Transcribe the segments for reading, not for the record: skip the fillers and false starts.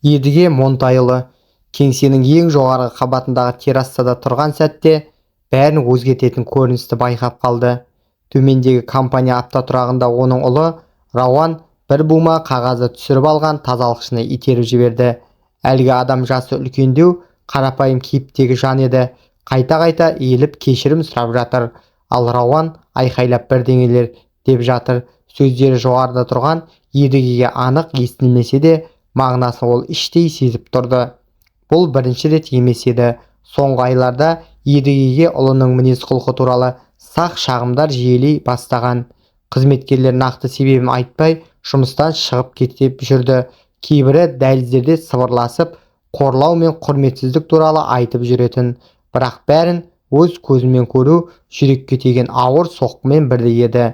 Едіге Монтайұлы кеңсенің ең жоғарғы қабатындағы террасада тұрған сәтте бәрін өзгертетін көріністі байқап қалды. Төмендегі компания автотұрағында оның ұлы Рауан бір бума қағазды түсіріп алған тазалықшыны итеріп жіберді. Әлгі адам жасы үлкендеу, қарапайым кейіптегі жан еді. Қайта-қайта иіліп кешірім сұрап жатыр. Ал Рауан айқайлап бірдеңелер деп жатыр. Сөздері жоғарыда тұрған Едігеге анық естілмесе де, мағынасын ол іштей сезіп тұрды. Бұл бірінші рет емес еді. Соңғы айларда Едігеге ұлының мінез-құлқы туралы сақ шағымдар жиілей бастаған. Қызметкерлер нақты себебін айтпай жұмыстан шығып кетіп жүрді. Кейбірі дәліздерде сыбырласып, қорлау мен құрметсіздік туралы айтып жүретін. Бірақ бәрін өз көзімен көру жүрекке тиген ауыр соққымен бірдей еді.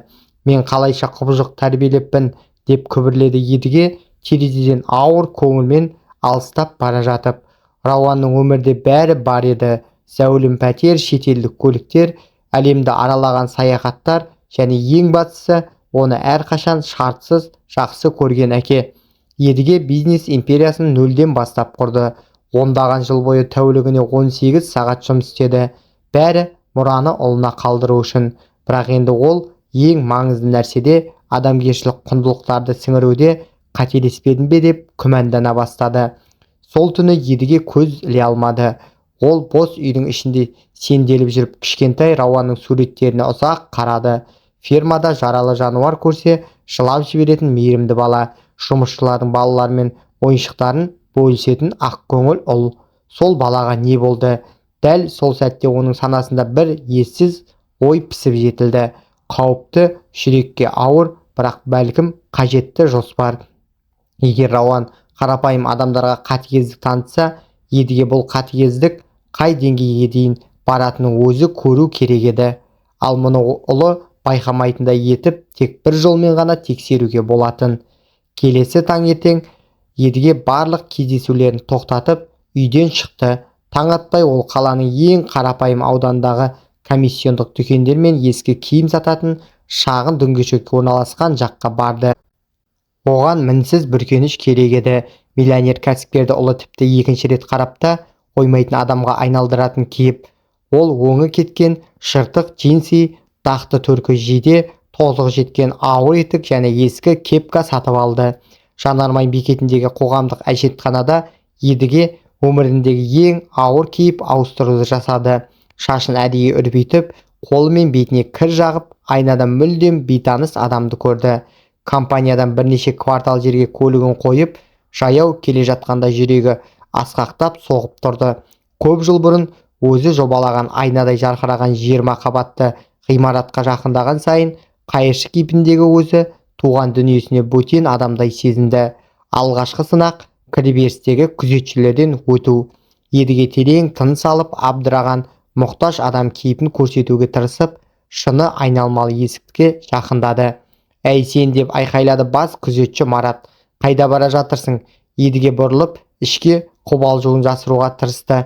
Мен қалайша құбыжық тәрбиелеппін деп күбірледі Едіге, терезеден ауыр көңілмен алыстап бара жатып. Рауанның өмірде бәрі бар еді. Зәулім пәтер, шетелдік көліктер, әлемді аралаған саяхаттар және ең бастысы оны әрқашан шартсыз жақсы көрген әке. Едіге бизнес империясын нөлден бастап құрды. Ондаған жыл бойы тәулігіне 18 сағат жұмыс істеді. Бәрі мұраны ұлына қалдыру үшін. Бірақ енді ол ең маңызды нәрседе, адамгершілік құндылықтарды сіңіруде қателеспедім бе деп күмәндана бастады. Сол түні Едіге көз іле алмады. Ол бос үйдің ішінде сенделіп жүріп кішкентай Рауанның суреттеріне ұзақ қарады. Фермада жаралы жануар көрсе жылап жіберетін мейірімді бала, жұмысшылардың балаларымен ойыншықтарын бөлісетін ақкөңіл ұл. Сол балаға не болды? Дәл сол сәтте оның санасында бір ессіз ой пісіп жетілді. Қауіпті, жүрекке ауыр, бірақ бәлкім қажетті жоспар. Егер Рауан қарапайым адамдарға қатыгездік танытса, Едіге бұл қатыгездік қай деңгейге дейін баратынын өзі көру керек еді. Ал мұны ұлы байқамайтындай етіп тек бір жолмен ғана тексеруге болатын. Келесі таңертең Едіге барлық кездесулерін тоқтатып үйден шықты. Таң атпай ол қаланың ең қарапайым аудандағы комиссиондық дүкендер мен ескі киім сататын шағын дөңгешекке орналасқан жаққа барды. Оған мінсіз бүркеніш керек еді. Миллионер кәсіпкерді ұлы тіпті екінші рет қарап та қоймайтын адамға айналдыратын кейіп. Ол өңі кеткен жыртық джинси, дақты түркі жейде, тозығы жеткен ауыр етік және ескі кепка сатып алды. Жанармай бекетіндегі қоғамдық әжетханада Едіге өміріндегі ең ауыр кейіп ауыстыруды жасады. Шашын әдейі үрпейтіп, қолы мен бетіне кір жағып, айнадан мүлдем бейтаныс адамды көрді. Компаниядан бірнеше квартал жерге көлігін қойып, жаяу келе жатқанда жүрегі асқақтап соғып тұрды. Көп жыл бұрын өзі жобалаған айнадай жарқыраған 20 қабатты ғимаратқа жақындаған сайын қайыршы кейпіндегі өзі туған дүниесіне бөтен адамдай сезінді. Алғашқы сынақ кіреберістегі күзетшілерден өту. Едіге терең тыныс алып, абдыраған мұқтаж адам кейпін көрсетуге тырысып, шыны айналмалы есікке жақындады. «Әй сен!» деп айқайлады бас күзетші Марат. «Қайда бара жатырсың?» Едіге бұрылып, ішке қобалжуын жасыруға тырысты.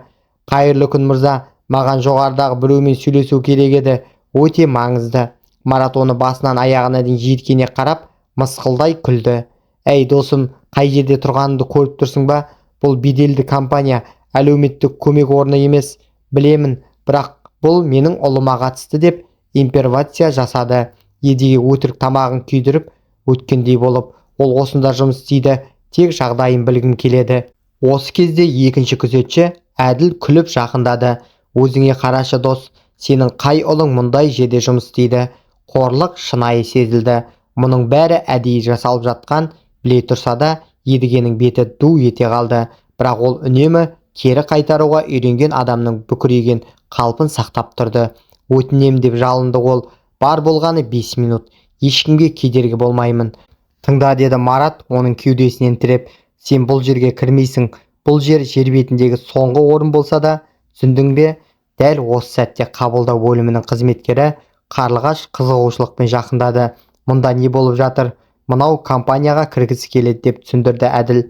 «Қайырлы күн мырза, маған жоғарыдағы біреумен сөйлесу керек еді, өте маңызды». Марат оны басынан аяғына дейін жиіркене қарап, мысқылдай күлді. «Әй досым, қай жерде тұрғаныңды көріп тұрсың ба? Бұл беделді компания, әлеуметтік көмек орны емес. Білемін, бірақ бұл менің ұлыма қатысты» деп импервация жасады. Едіге өтірік тамағын күйдіріп өткендей болып, ол осында жұмыс істейді, тек жағдайын білгім келеді. Осы кезде екінші күзетші әділ күліп жақындады. «Өзіңе қарашы дос, сенің қай ұлың мұндай жерде жұмыс істейді?» Қорлық шынайы сезілді. Мұның бәрі әдейі жасалып жатқан біле тұрса да, Едігенің беті ду ете қалды. Бірақ ол үнемі кері қайтаруға үйренген адамның бүкірейген қалпын сақтап тұрды. «Өтінем» деп жалынды ол. «Бар болғаны 5 минут. Ешкімге кедергі болмаймын». «Тыңда», деді Марат оның кеудесінен тіреп. «Сен бұл жерге кірмейсің. Бұл жер бетіндегі соңғы орын болса да, түсіндің бе?» Дәл осы сәтте қабылдау бөлімінің қызметкері Қарлығаш қызығушылықпен жақындады. «Мұнда не болып жатыр?» «Мынау компанияға кіргісі келеді» деп түсіндірді әділ.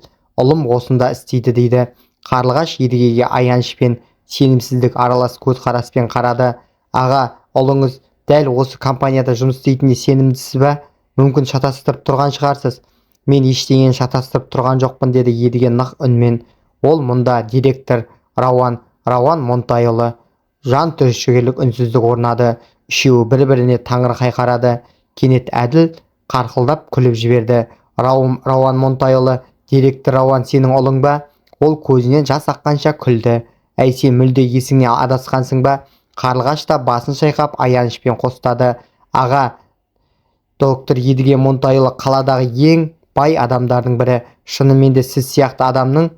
«Ұлым осында істейді» дейді. Қарлығаш Едігеге аяныш пен сенімсіздік аралас көзқараспен қарады. «Аға, ұлыңыз дәл осы компанияда жұмыс істейтініне сенімдісіз ба? Мүмкін шатастырып тұрған шығарсыз». Мен ештеңені шатастырып тұрған жоқпын, деді едіге нық үнмен. Ол мұнда директор Рауан Монтайұлы. Жан түршігерлік үнсіздік орнады. Үшеуі бір-біріне таңырқай қарады. Кенет Әділ қарқылдап күліп жіберді. Рауан Монтайұлы, директор Рауан сенің ұлың ба? Ол көзінен жас аққанша күлді. Әй, сен мүлде есіңнен адасқансың ба? Қарлығаш та басын шайқап аянышпен қостады. Аға, доктор Едіге Монтайұлы қаладағы ең бай адамдардың бірі. Шынымен де сіз сияқты адамның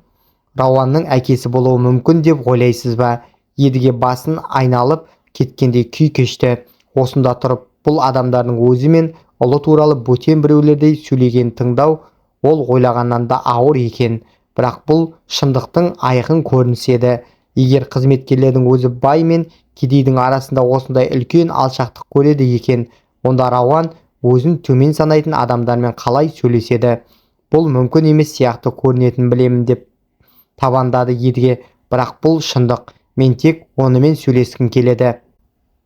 Рауанның әкесі болуы мүмкін деп ойлайсыз ба? Едіге басын айналып кеткендей күй кешті. Осында тұрып бұл адамдардың өзі мен ұлы туралы бөтен біреулердей сөйлеген тыңдау ол ойлағаннан да ауыр екен. Бірақ бұл шындықтың айқын көрінісі еді. Егер қызметкерлердің өзі бай мен кедейдің арасында осындай үлкен алшақтық көреді екен, онда Рауан өзін төмен санайтын адамдармен қалай сөйлеседі? Бұл мүмкін емес сияқты көрінетін білемін, деп табандады Едіге. Бірақ бұл шындық. Мен тек онымен сөйлескім келеді.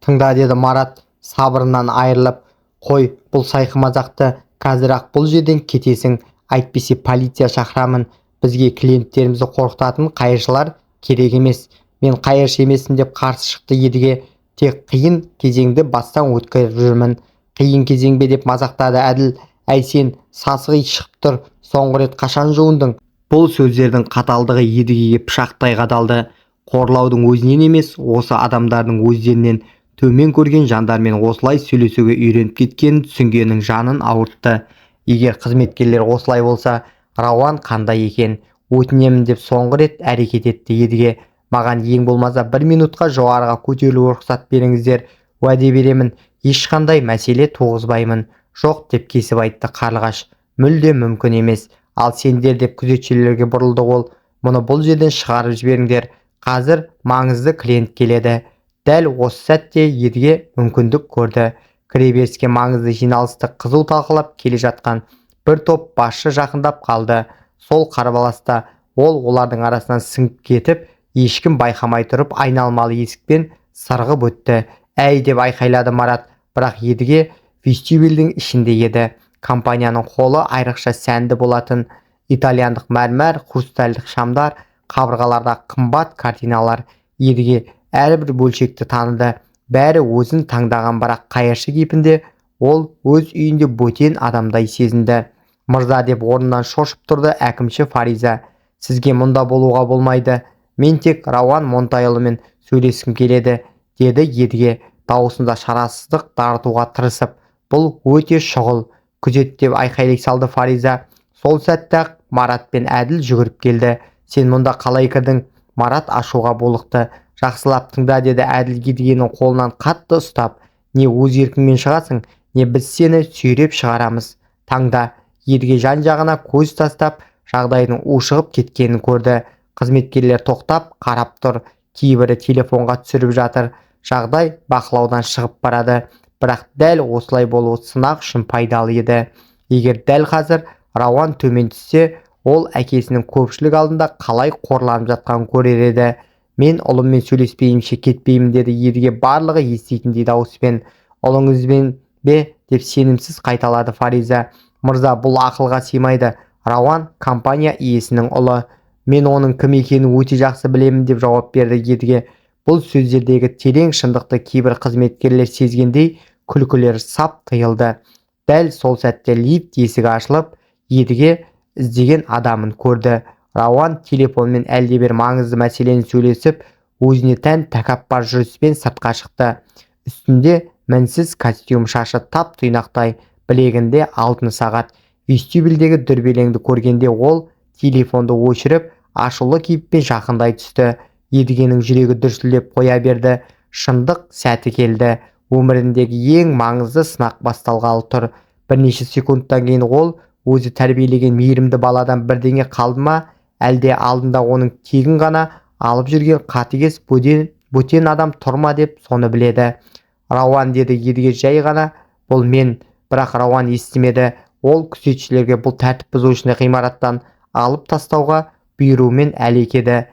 Тыңда, деді Марат сабырынан айырылып. Қой, бұл сайқы мазақты. Қазір-ақ бұл жерден кетесің. Әйтпесе полиция шақырамын. Бізге клиенттерімізді қорқытатын қайыршылар керек емес. Мен қайыршы емеспін, деп қарсы шықты Едіге. Тек қиын кезеңді бастан өткеріп жүрмін. Қиын кезең бе, деп мазақтады Әділ. Әй, сен сасық ит шығып тұр. Соңғы рет қашан жуындың? Бұл сөздердің қаталдығы Едігеге пышақтай қадалды. Қорлаудың өзінен емес, осы адамдардың өздерінен төмен көрген жандармен осылай сөйлесуге үйреніп кеткенін түсінгеннің жанын ауыртты. Егер қызметкерлер осылай болса, Рауан қандай екен? Өтінемін, деп соңғы рет әрекет етті Едіге. Маған ең болмаса 1 минутқа жоғарыға көтерілуге рұқсат беріңіздер. Уәде беремін, ешқандай мәселе туғызбаймын. Жоқ, деп кесіп айтты Қарлығаш. Мүлде мүмкін емес. Ал сендер, деп күзетшілерге бұрылды ол. Мұны бұл жерден шығарып жіберіңдер. Қазір маңызды клиент келеді. Дәл осы сәтте Едіге мүмкіндік көрді. Кіреберіске маңызды жиналысты қызу талқылап келе жатқан бір топ басшы жақындап қалды. Сол қарбаласта ол олардың арасынан сіңіп кетіп, ешкім байқамай тұрып айналмалы есікпен сырғып өтті. Әй, деп айқайлады Марат. Бірақ Едіге вестибюльдің ішінде еді. Компанияның холы айрықша сәнді болатын. Итальяндық мәрмәр, хрустальдық шамдар, қабырғаларда қымбат картиналар. Едіге әрбір бөлшекті таныды. Бәрі өзін таңдаған, бірақ қайыршы кейпінде. Ол өз үйінде бөтен адамдай сезінді. Мырза, деп орнынан шошып тұрды әкімші Фариза. Сізге мұнда болуға болмайды. Мен тек Рауан Монтайұлымен сөйлескім келеді, деді Едіге дауысында шарасыздық дарытуға тырысып. Бұл өте шұғыл. Күзет, деп айқайлай салды Фариза. Сол сәтте Марат пен Әділ жүгіріп келді. Сен мұнда қалай кірдің? Марат ашуға булықты. Жақсылап тыңда, деді Әділ Едігенің қолынан қатты ұстап. Не өз еркіңмен шығасың, не біз сені сүйреп шығарамыз. Таңда. Едіге жан-жағына көз тастап, жағдайдың ушығып кеткенін көрді. Қызметкерлер тоқтап қарап тұр. Кейбірі телефонға түсіріп жатыр. Жағдай бақылаудан шығып барады. Бірақ дәл осылай болуы сынақ үшін пайдалы еді. Егер дәл қазір Рауан төмен түссе, ол әкесінің көпшілік алдында қалай қорланып жатқанын көрер еді. Мен ұлыммен сөйлеспейімше кетпеймін, деді Едіге барлығы еститіндей дауыспен. Ұлыңызбен бе, деп сенімсіз қайталады Фариза. Мырза, бұл ақылға сыймайды. Рауан компания иесінің ұлы. Мен оның кім екенін өте жақсы білемін, деп жауап берді Едіге. Бұл сөздердегі терең шындықты кейбір қызметкерлер сезгендей күлкілер сап тыйылды. Дәл сол сәтте лифт есігі ашылып, Едіге іздеген адамын көрді. Рауан телефонмен әлдебір маңызды мәселені сөйлесіп, өзіне тән тәкаппар жүріспен сыртқа шықты. Үстінде мінсіз костюм, шашы тап тұйнақтай, білегінде алтын сағат. Вестибюльдегі дүрбелеңді көргенде ол телефонды өшіріп, ашулы кейіппен жақындай түсті. Едігенің жүрегі дүрсілдеп қоя берді. Шындық сәті келді. Өміріндегі ең маңызды сынақ басталғалы тұр. Бірнеше секундтан кейін ол өзі тәрбиелеген мейірімді баладан бірдеңе қалды ма, әлде алдында оның тегін ғана алып жүрген қатыгез бөтен адам тұр ма, деп соны біледі. Рауан, деді Едіге жай ғана. Бұл мен. Бірақ Рауан естімеді. Ол күзетшілерге бұл тәртіп бұзушыны ғимараттан алып тастауға бұйырумен әлекеді.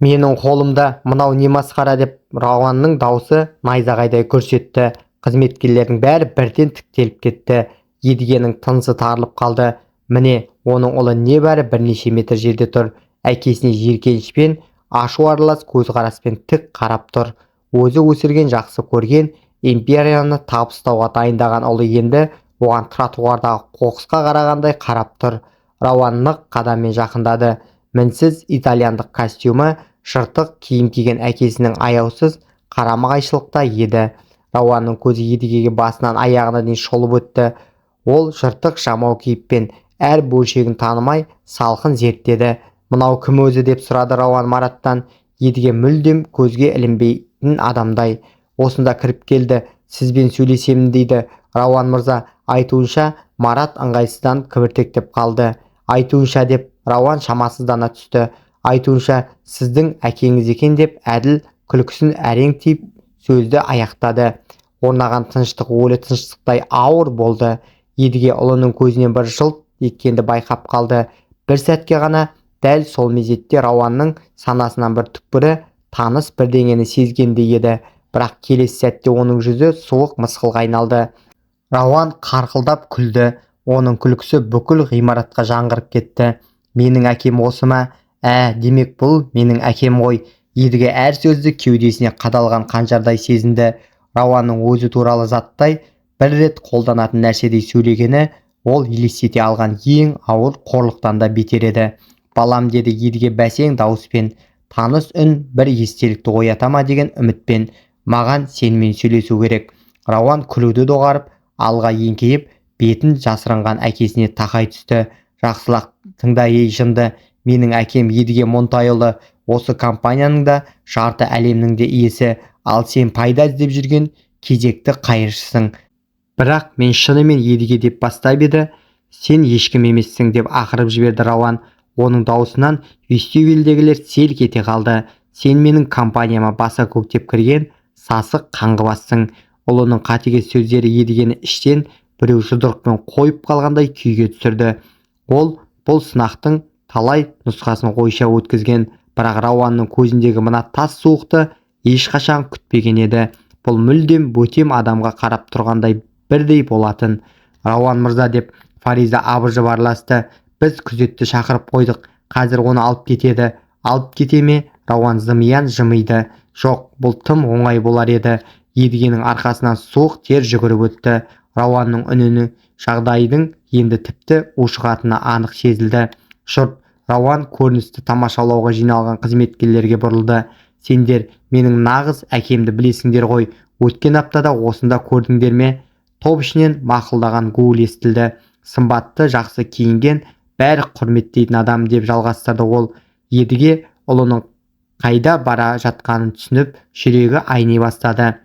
Менің қолымда мынау не масқара, деп Рауанның даусы найзағайдай көрсетті. Қызметкерлердің бәрі бірден тіктеліп кетті. Едігенің тынысы тарылып қалды. Міне, оның ұлы небәрі бірнеше метр жерде тұр. Әкесіне жиіркенішпен, ашу аралас көзқараспен тік қарап тұр. Өзі өсірген, жақсы көрген империяны табыстауға дайындаған ұлы енді оған тротуардағы қоқысқа қарағандай қарап тұр. Рауан нық қадаммен жақындады. Мінсіз итальяндық костюмі, жыртық киім киген әкесінің аяусыз қарама-қайшылықта еді. Рауанның көзі едігеге басынан аяғына дейін шолып өтті. Ол жыртық жамау кейіппен әр бөлшегін танымай салқын зерттеді. «Мынау кім өзі?» деп сұрады Рауан Мараттан. Едіге мүлдем көзге ілінбейтін адамдай: «Осында кіріп келді, сізбен сөйлесемін» дейді. Рауан мырза, айтуынша. Марат ыңғайсыздан кібіртіктеп қалды. «Айтуынша» деп Рауан шамасыздана түсті. «Айтуынша сіздің әкеңіз екен» деп әділ күлкісін әрең тиіп сөзді аяқтады. Орнаған тыныштық өлі тыныштықтай ауыр болды. Едіге ұлының көзінен бір жылт еткенді байқап қалды. Бір сәтке ғана, дәл сол мезетте Рауанның санасынан бір түкпірі таныс бірдеңені сезгендей еді. Бірақ келесі сәтте оның жүзі суық мысқылға айналды. Рауан қарқылдап күлді. Оның күлкісі бүкіл ғимаратқа жаңғырып кетті. «Менің әкем осы ма? Демек бұл менің әкем ғой». Едіге әр сөзді кеудесіне қадалған қанжардай сезінді. Рауанның өзі туралы заттай, бір рет қолданатын нәрседей сөйлегені ол елестете алған ең ауыр қорлықтан да бетер еді. «Балам», деді Едіге бәсең дауыспен. Таныс үн бір естелікті оята ма деген үмітпен. «Маған сенімен сөйлесу керек». Рауан күлуді доғарып, алға еңкейіп, бетін жасырынған әкесіне тақай түсті. «Жақсылақ тыңда ей жынды. Менің әкем Едіге Монтайұлы. Осы компанияның да, жарты әлемнің де иесі. Ал сен пайда іздеп жүрген кезекті қайыршысың». «Бірақ мен шынымен Едіге» деп бастап еді. «Сен ешкім емессің» деп ақырып жіберді Рауан. Оның даусынан вестибюльдегілер селк ете қалды. «Сен менің компанияма баса көктеп кірген сасық қаңғыбассың». Ұлының қатыгез сөздері Едігені іштен біреу жұдырықпен қойып қалғандай күйге түсірді. Ол бұл сынақтың талай нұсқасын ойша өткізген, бірақ Рауанның көзіндегі мына тас суықты ешқашан күтпеген еді. Бұл мүлдем бөтем адамға қарап тұрғандай бірдей болатын. «Рауан мырза», деп Фариза абыржып араласты, «біз күзетті шақырып қойдық. Қазір оны алып кетеді». «Алып кете ме?» Рауан зымиян жымиды. «Жоқ, бұл тым оңай болар еді». Едігенің арқасынан суық тер жүгіріп өтті. Рауанның үнінің жағдайдың енді тіпті ушығатыны анық сезілді. Жұрт Рауан көріністі тамашалауға жиналған қызметкерлерге бұрылды. «Сендер менің нағыз әкемді білесіңдер ғой. Өткен аптада осында көрдіңдер ме?» Топ ішінен мақұлдаған гуыл естілді. «Сымбатты, жақсы киінген, бәрі құрметтейтін адам», деп жалғастырды ол. Едіге ұлының қайда бара жатқанын түсініп, жүрегі айни бастады.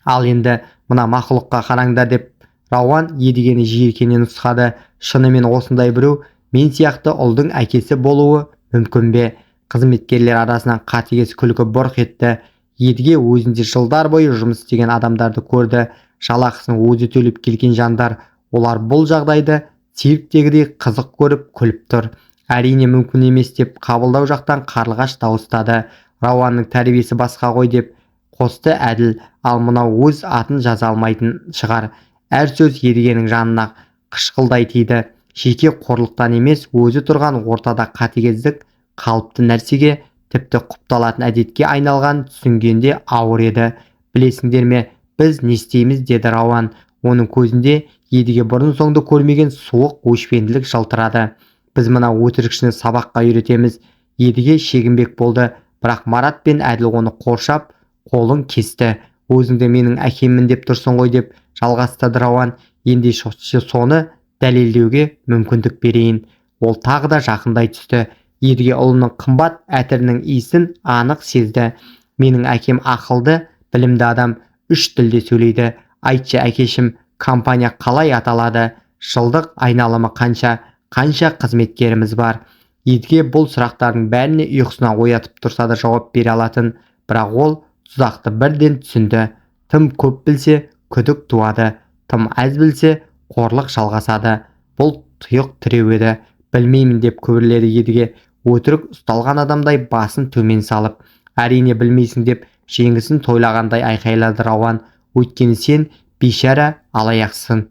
«Ал енді мына мақұлыққа қараңдар», деп Рауан Едігені жиіркене нұсқады. «Шынымен осындай біреу мен сияқты ұлдың әкесі болуы мүмкін бе?» Қызметкерлер арасынан қатыгез күлкі бұрқ етті. Едіге өзінде жылдар бойы жұмыс істеген адамдарды көрді. Жалақысын өзі төлеп келген жандар. Олар бұл жағдайды цирктегідей қызық көріп күліп тұр. «Әрине мүмкін емес», деп қабылдау жақтан қарлығаш дауыстады. «Рауанның тәрбиесі басқа ғой», деп қосты әділ. «Ал мынау өз атын жаза алмайтын шығар». Әр сөз Едігенің жанына қышқылдай тиді. Жеке қорлықтан емес, өзі тұрған ортада қатыгездік қалыпты нәрсеге, тіпті құпталатын әдетке айналған түсінгенде ауыр еді. «Білесіңдер ме, біз не істейміз?» деді Рауан. Оның көзінде Едіге бұрын соңды көрмеген суық өшпенділік жылтырады. «Біз мына өтірікшіні сабаққа үйретеміз». Едіге шегінбек болды, бірақ Марат пен Әділ оны қоршап, қолын кесті. «Өзіңді менің әкеммін деп тұрсың ғой», деп жалғастырды Рауан. «Ендеше соны дәлелдеуге мүмкіндік берейін». Ол тағы да жақындай түсті. Едіге ұлының қымбат әтірінің иісін анық сезді. «Менің әкем ақылды, білімді адам, 3 тілде сөйлейді. Айтшы әкешім, компания қалай аталады? Жылдық айналымы қанша? Қанша қызметкеріміз бар?» Едіге бұл сұрақтардың бәріне ұйқысынан оятып тұрса да жауап бере алатын, бірақ ол тұзақты бірден түсінді. Тым көп білсе күдік туады, тым аз білсе қорлық жалғасады. Бұл тұйық тіреу еді. «Білмеймін», деп күбірледі Едіге, өтірік ұсталған адамдай басын төмен салып. «Әрине білмейсің», деп жеңісін тойлағандай айқайлады Рауан. «Өйткені сен бейшара алаяқсың».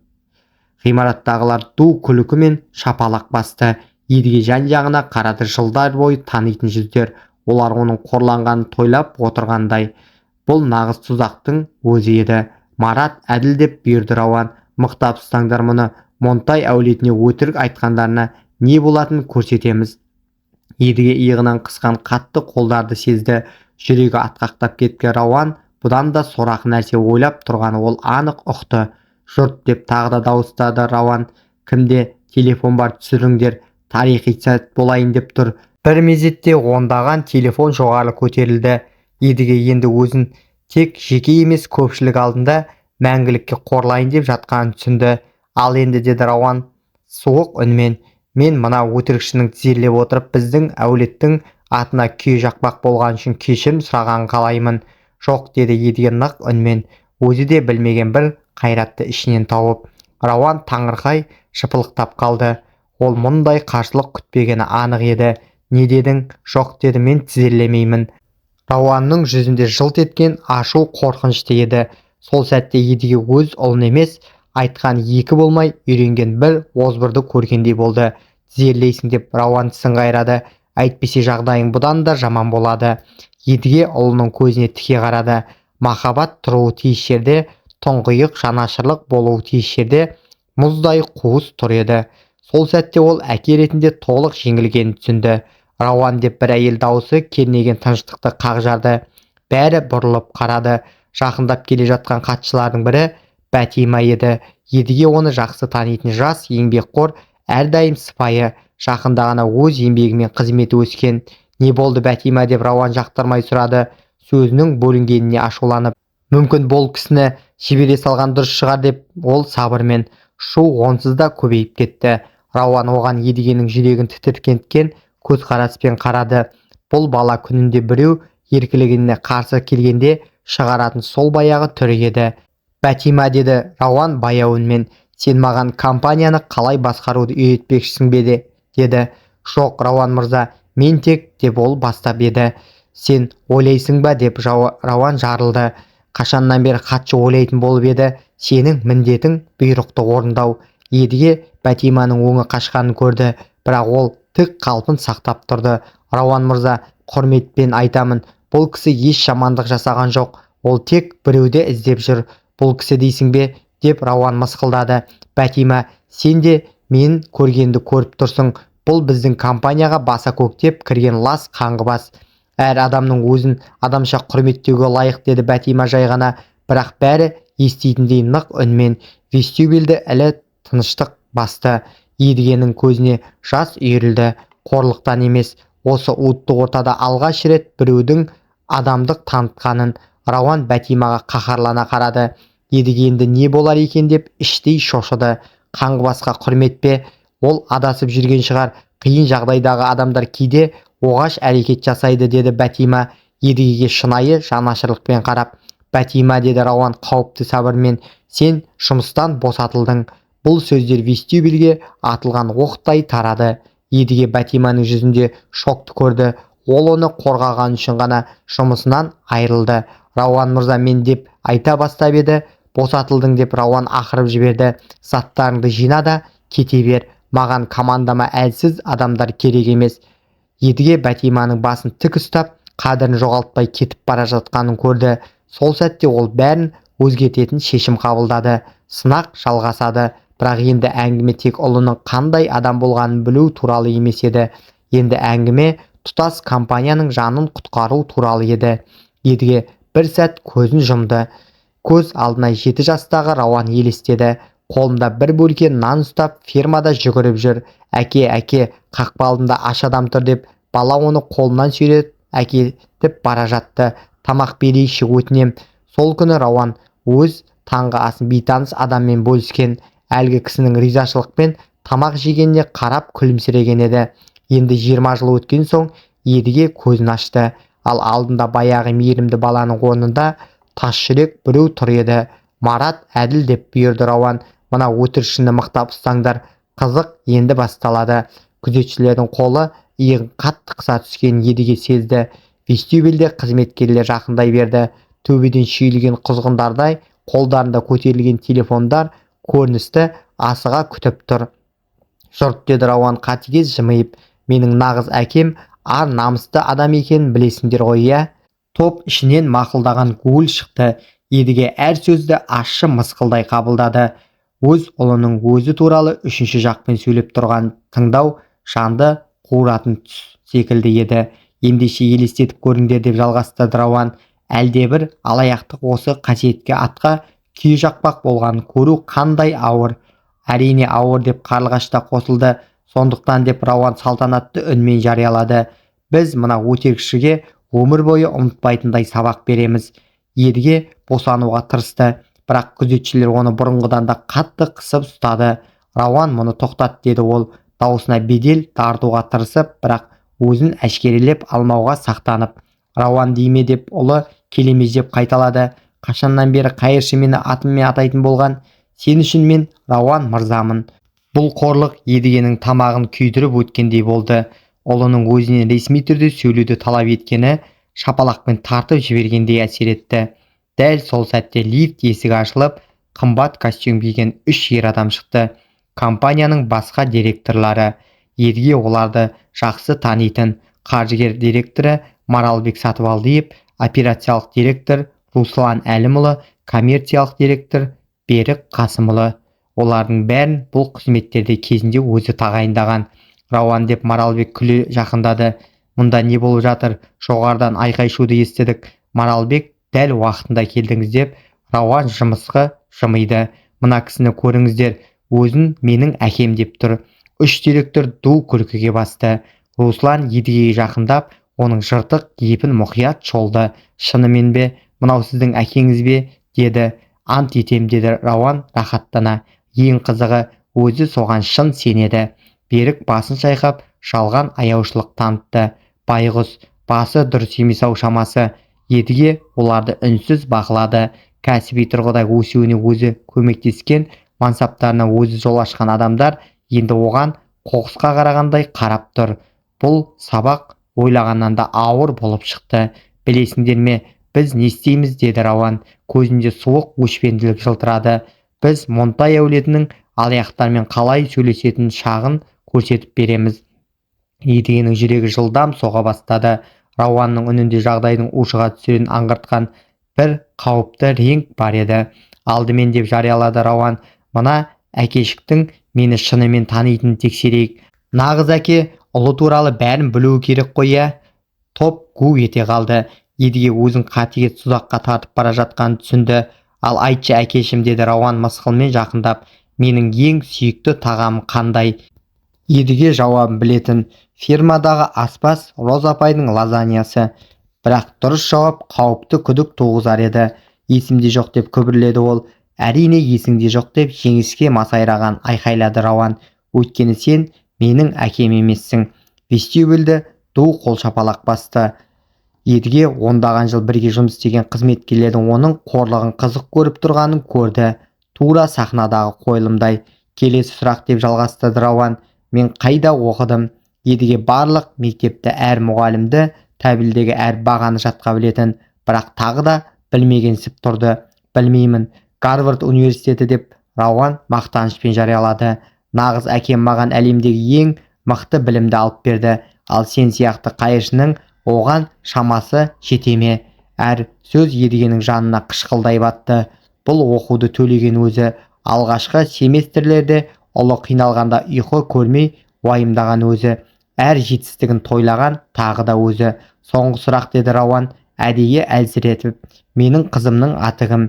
Ғимараттағылар ду күлкі шапалақ басты. Едіге жан-жағына қарады. Жылдар бойы танитын жүздер. Олар оның қорланғанын тойлап отырғандай. Бұл нағыз тұзақтың өзі еді. Марат әділ деп бұйырды Рауан. Мықтап ұстаңдар мұны. Монтай әулетіне өтірік айтқандарына не болатынын көрсетеміз. Едіге иығынан қысқан қатты қолдарды сезді. Жүрегі атқақтап кеткен Рауан бұдан да сорақы нәрсе ойлап тұрғаны ол анық ұқты. Жұрт деп тағы да дауыстады Рауан. Кімде телефон бар, түсіріңдер, тарихи сәт болайын деп тұр. Бір мезетте ондаған телефон жоғары көтерілді. Едіге енді өзін тек жеке емес көпшілік алдында мәңгілікке қорлайын деп жатқанын түсінді. Ал енді, деді Рауан суық үнмен, мен мына өтірікшінің тізерлеп отырып біздің әулеттің атына күйе жақпақ болған үшін кешірім сұрағанын қалаймын. Жоқ, деді Едіге нық үнмен, өзі де білмеген бір қайратты ішінен тауып. Рауан таңырқай шыпылықтап қалды. Ол мұндай қарсылық күтпегені анық еді. Не дедің? Жоқ, деді, мен тізерлемеймін. Рауанның жүзінде жылт еткен ашу қорқынышты еді. Сол сәтте Едіге өз ұлын емес, айтқан екі болмай үйренген бір озбырды көргендей болды. Тізерлейсің деп Рауан тісін қайрады. Әйтпесе жағдайың бұдан да жаман болады. Едіге ұлының көзіне тіке қарады. Махаббат тұруы тиіс жерде, тұңғиық жанашырлық болуы тиіс жерде мұздай қуыс тұр еді. Сол сәтте ол әке ретінде толық жеңілгенін түсінді. Рауан деп бір әйел дауысы кернеген тыныштықты қақ жарды. Бәрі бұрылып қарады. Жақындап келе жатқан хатшылардың бірі Бәтима еді. Едіге оны жақсы танитын жас, еңбекқор, әрдайым сыпайы, жақында ғана өз еңбегімен қызметі өскен. Не болды Бәтима, деп Рауан жақтырмай сұрады, сөзінің бөлінгеніне ашуланып. Мүмкін бұл кісіні жібере салған дұрыс шығар деп ол сабырмен. Шу онсыз да көбейіп кетті. Рауан оған Едігенің жүрегін тітіркенткен көзқараспен қарады. Бұл бала күнінде біреу еркілігіне қарсы келгенде шығаратын сол баяғы түрі еді. Бәтима, деді Рауан баяу үнмен, сен маған компанияны қалай басқаруды үйретпекшісің бе, деді. Жоқ, Рауан мырза, мен тек, деп ол бастап еді. Сен ойлайсың ба, деп Рауан жарылды. Қашаннан бері хатшы ойлайтын болып еді. Сенің міндетің бұйрықты орындау. Едіге Бәтиманың өңі қашқанын көрді, бірақ ол тік қалпын сақтап тұрды. Рауан мырза, құрметпен айтамын, бұл кісі еш жамандық жасаған жоқ. Ол тек біреуді іздеп жүр. Бұл кісі дейсің бе, деп Рауан мысқылдады. Бәтима, сен де мен көргенді көріп тұрсың. Бұл біздің компанияға баса көктеп кірген лас қаңғыбас. Әр адамның өзін адамша құрметтеуге лайық, деді Бәтима жай ғана, бірақ бәрі еститіндей нық үнмен. Вестюбельді әлі тыныштық басты. Едігенің көзіне жас үйірілді. Қорлықтан емес, осы уытты ортада алғаш рет біреудің адамдық танытқанын. Рауан Бәтимаға қаһарлана қарады. Едіге енді не болар екен деп іштей шошыды. Қаңғыбасқа құрмет пе? Ол адасып жүрген шығар. Қиын жағдайдағы адамдар кейде оғаш әрекет жасайды, деді Бәтима Едігеге шынайы жанашырлықпен қарап. Бәтима, деді Рауан қауіпті сабырмен, сен жұмыстан босатылдың. Бұл сөздер вестюбельге атылған оқтай тарады. Едіге Бәтиманың жүзінде шокты көрді. Ол оны қорғаған үшін ғана жұмысынан айырылды. Рауан мырза, мен деп айта бастап еді. Босатылдың, деп Рауан ақырып жіберді. Заттарыңды жина да кете бер. Маған командама әлсіз адамдар керек емес. Едіге Бәтиманың басын тік ұстап, қадірін жоғалтпай кетіп бара жатқанын көрді. Сол сәтте ол бәрін өзгертетін шешім қабылдады. Сынақ жалғасады, бірақ енді әңгіме тек ұлының қандай адам болғанын білу туралы емес еді. Енді әңгіме тұтас компанияның жанын құтқару туралы еді. Едіге бір сәт көзін жұмды. Көз алдына 7 жастағы Рауан елестеді. Қолында бір бөлке нан ұстап фермада жүгіріп жүр. Әке, қақпа алдында аш адам тұр, деп бала оны қолынан сүйретіп әкетіп бара жатты. Тамақ берейікші, өтінем. Сол күні Рауан өз таңғы асын бейтаныс адаммен бөліскен. Әлгі кісінің ризашылықпен тамақ жегеніне қарап күлімсіреген еді. Енді 20 жыл өткен соң Едіге көзін ашты. Ал алдында баяғы мейірімді баланың орнында тас жүрек біреу тұр еді. Марат әділ, деп бұйырды Рауан. Мына өтірікшіні мықтап ұстаңдар. Қызық енді басталады. Күзетшілердің қолы иығын қатты қыса түскен Едіге сезді. Вестюбельде қызметкерлер жақындай берді. Төбеден шүйілген құзғындардай қолдарында көтерілген телефондар көріністі асыға күтіп тұр. Жұрт, деді Рауан қатыгез жымиып, менің нағыз әкем ар намысты адам екенін білесіңдер ғой, иә? Топ ішінен мақұлдаған гуіл шықты. Едіге әр сөзді ащы мысқылдай қабылдады. Өз ұлының өзі туралы үшінші жақпен сөйлеп тұрған тыңдау жанды қуыратын түс секілді еді. Ендеше елестетіп көріңдер, деп жалғастырды Рауан. Әлдебір алаяқтық осы қасиетке атқа күйе жақпақ болғанын көру қандай ауыр. Әрине ауыр, деп қарлығаш та қосылды. Сондықтан, деп Рауан салтанатты үнмен жариялады, біз мына өтірікшіге өмір бойы ұмытпайтындай сабақ береміз. Едіге босануға тырысты, бірақ күзетшілер оны бұрынғыдан да қатты қысып ұстады. Рауан, мұны тоқтат, деді ол, даусына бедел тартуға тырысып, бірақ өзін әшкерелеп алмауға сақтанып. Рауан дейме, деп ұлы келемеждеп қайталады. Қашаннан бері қайыршы мені атыммен атайтын болған? Сен үшін мен Рауан мырзамын. Бұл қорлық Едігенің тамағын күйдіріп өткендей болды. Ұлының өзінен ресми түрде сөйлеуді талап еткені шапалақпен тартып жібергендей әсер етті. Дәл сол сәтте лифт есігі ашылып, қымбат костюм киген 3 ер адам шықты. Компанияның басқа директорлары. Едіге оларды жақсы танитын. Қаржыгер директоры Маралбек Сатыбалдиев, операциялық директор Руслан Әлімұлы, коммерциялық директор Берік Қасымұлы. Олардың бәрін бұл қызметтерде кезінде өзі тағайындаған. Рауан, деп Маралбек күле жақындады. Мұнда не болып жатыр? Жоғарыдан айқай-шуды естідік. Маралбек, дәл уақытында келдіңіз, деп Рауан жымысқы жымиды. Мына кісіні көріңіздер, өзін менің әкем деп тұр. 3 директор ду күлкіге басты. Руслан Едігеге жақындап, оның жыртық епін мұқият шолды. Шынымен бе, мынау сіздің әкеңіз бе, деді. Ант етем, деді Рауан рахаттана. Ең қызығы, өзі соған шын сенеді. Берік басын шайқап, жалған аяушылық танытты. Байғұс, басы дұрыс емес-ау шамасы. Едіге оларды үнсіз бақылады. Кәсіби тұрғыда өсуіне өзі көмектескен, мансаптарына өзі жол ашқан адамдар енді оған қоқысқа қарағандай қарап тұр. Бұл сабақ ойлағаннан да ауыр болып шықты. Білесіңдер ме, біз не істейміз, деді Рауан. Көзінде суық өшпенділік жылтырады. Біз Монтай әулетінің алаяқтармен қалай сөйлесетін шағын көрсетіп береміз. Едігенің жүрегі жылдам соға бастады. Рауанның үнінде жағдайдың ушыға түсерін аңғартқан бір қауіпті реңк бар еді. Алдымен, деп жариялады Рауан, мына әкешіктің мені шынымен танитынын тексерейік. Нағыз әке ұлы туралы бәрін білуі керек қой, иә? Топ гу ете қалды. Едіге өзін қатыгез тұзаққа тартып бара жатқанын түсінді. Ал айтшы әкешім, деді Рауан мысқылмен жақындап, менің ең сүйікті тағамым қандай? Едіге жауабын білетін. Фермадағы аспаз Роза апайдың лазаньясы. Бірақ дұрыс жауап қауіпті күдік туғызар еді. Есімде жоқ, деп күбірледі ол. Әрине есіңде жоқ, деп жеңіске масайраған айқайлады Рауан. Өйткені сен менің әкем емессің. Вестибюльді ду қол шапалақ басты. Едіге ондаған жыл бірге жұмыс істеген қызметкерлердің оның қорлығын қызық көріп тұрғанын көрді. Тура сахнадағы қойылымдай. Келесі сұрақ, деп жалғастырды Рауан. Мен қайда оқыдым? Едіге барлық мектепті, әр мұғалімді, тәбілдегі әр бағаны жатқа білетін, бірақ тағы да білмегенсіп тұрды. Білмеймін. Гарвард университеті, деп Рауан мақтанышпен жариялады. Нағыз әкем маған әлемдегі ең мықты білімді алып берді. Ал сен сияқты қайыршының оған шамасы жете ме? Әр сөз Едігенің жанына қышқылдай батты. Бұл оқуды төлеген өзі. Алғашқы семестрлерде ұлы қиналғанда ұйқы көрмей уайымдаған өзі. Әр жетістігін тойлаған тағы да өзі. Соңғы сұрақ, деді Рауан әдейі әлсіретіп. Менің қызымның аты кім?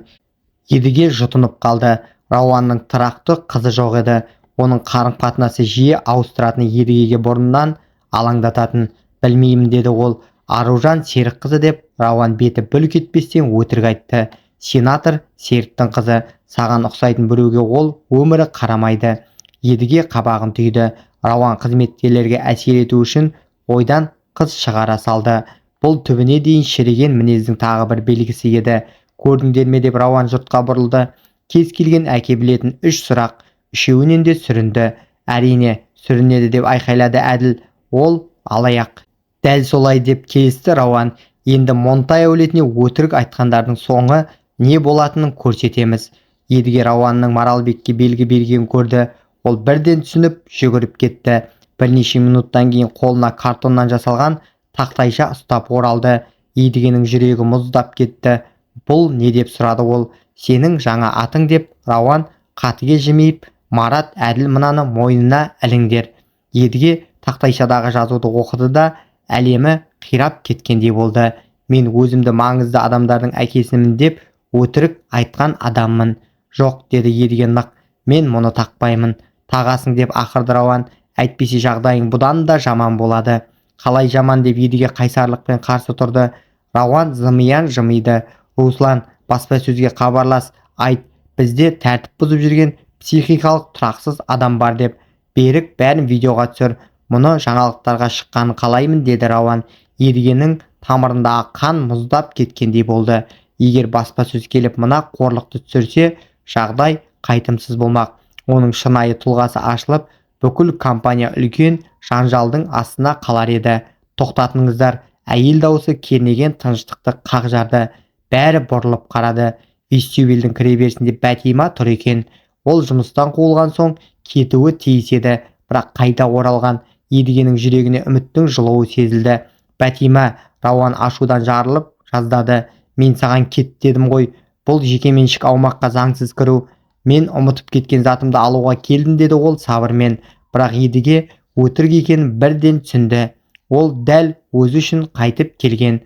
Едіге жұтынып қалды. Рауанның тұрақты қызы жоқ еді. Оның қарым-қатынасы жиі ауыстыратын Едігеге бұрыннан алаңдататын. Білмеймін, деді ол. Аружан Серікқызы, деп Рауан беті бүлк етпестен өтірік айтты. Сенатор Серіктің қызы. Саған ұқсайтын біреуге ол өмірі қарамайды. Едіге қабағын түйді. Рауан қызметкерлерге әсер ету үшін ойдан қыз шығара салды. Бұл түбіне дейін шіріген мінездің тағы бір белгісі еді. Көрдіңдер ме, деп Рауан жұртқа бұрылды. Кез келген әке білетін 3 сұрақ. Үшеуінен де сүрінді. Әрине сүрінеді, деп айқайлады Әділ. Ол алаяқ. Дәл солай, деп келісті Рауан. Енді Монтай әулетіне өтірік айтқандардың соңы не болатынын көрсетеміз. едіге Рауанның Маралбекке белгі бергенін көрді. Ол бірден түсініп жүгіріп кетті. Бірнеше минуттан кейін қолына картоннан жасалған тақтайша ұстап оралды. Едігенің жүрегі мұздап кетті. Бұл не деп сұрады ол. Сенің жаңа атың деп Рауан қатыге жымиып, Марат әділ мынаны мойнына іліңдер. Едіге тақтайшадағы жазуды оқыды да әлемі қирап кеткендей болды. Мен өзімді маңызды адамдардың әкесімін деп өтірік айтқан адаммын. Жоқ, деді едіге нық. Мен мұны тақпаймын. Тағасың деп ақырды Рауан. Әйтпесе жағдайың бұдан да жаман болады. Қалай жаман деп едіге қайсарлықпен қарсы тұрды. Рауан зымиян жымиды. Руслан, баспасөзге хабарлас, айт, бізде тәртіп бұзып жүрген психикалық тұрақсыз адам бар деп. Берік бәрін видеоға түсір. Мұны жаңалықтарға шыққанын қалаймын, деді Рауан. Едігенің тамырындағы қан мұздап кеткендей болды. Егер баспасөз келіп мына қорлықты түсірсе, жағдай қайтымсыз болмақ. Оның шынайы тұлғасы ашылып, бүкіл компания үлкен жанжалдың астына қалар еді. Тоқтатыңыздар. Әйел дауысы кернеген тыныштықты қақ жарды. Бәрі бұрылып қарады. Вестибюльдің кіреберісінде Бәтима тұр екен. Ол жұмыстан қуылған соң кетуі тиіс еді, бірақ қайта оралған. Едігенің жүрегіне үміттің жылуы сезілді. Бәтима, Рауан ашудан жарылып жаздады. Мен саған кет дедім ғой. Бұл жекеменшік аумаққа заңсыз кіру. Мен ұмытып кеткен затымды алуға келдім, деді ол сабырмен. Бірақ едіге өтірік екенін бірден түсінді. Ол дәл өзі үшін қайтып келген.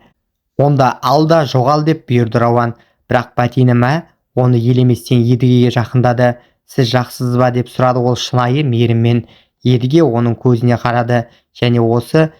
Онда алда жоғал деп бұйырды Рауан. Бірақ Бәтима оны елеместен едігеге жақындады. Сіз жақсысыз ба деп сұрады ол шынайы мейіріммен. Едіге оның көзіне қарады және осы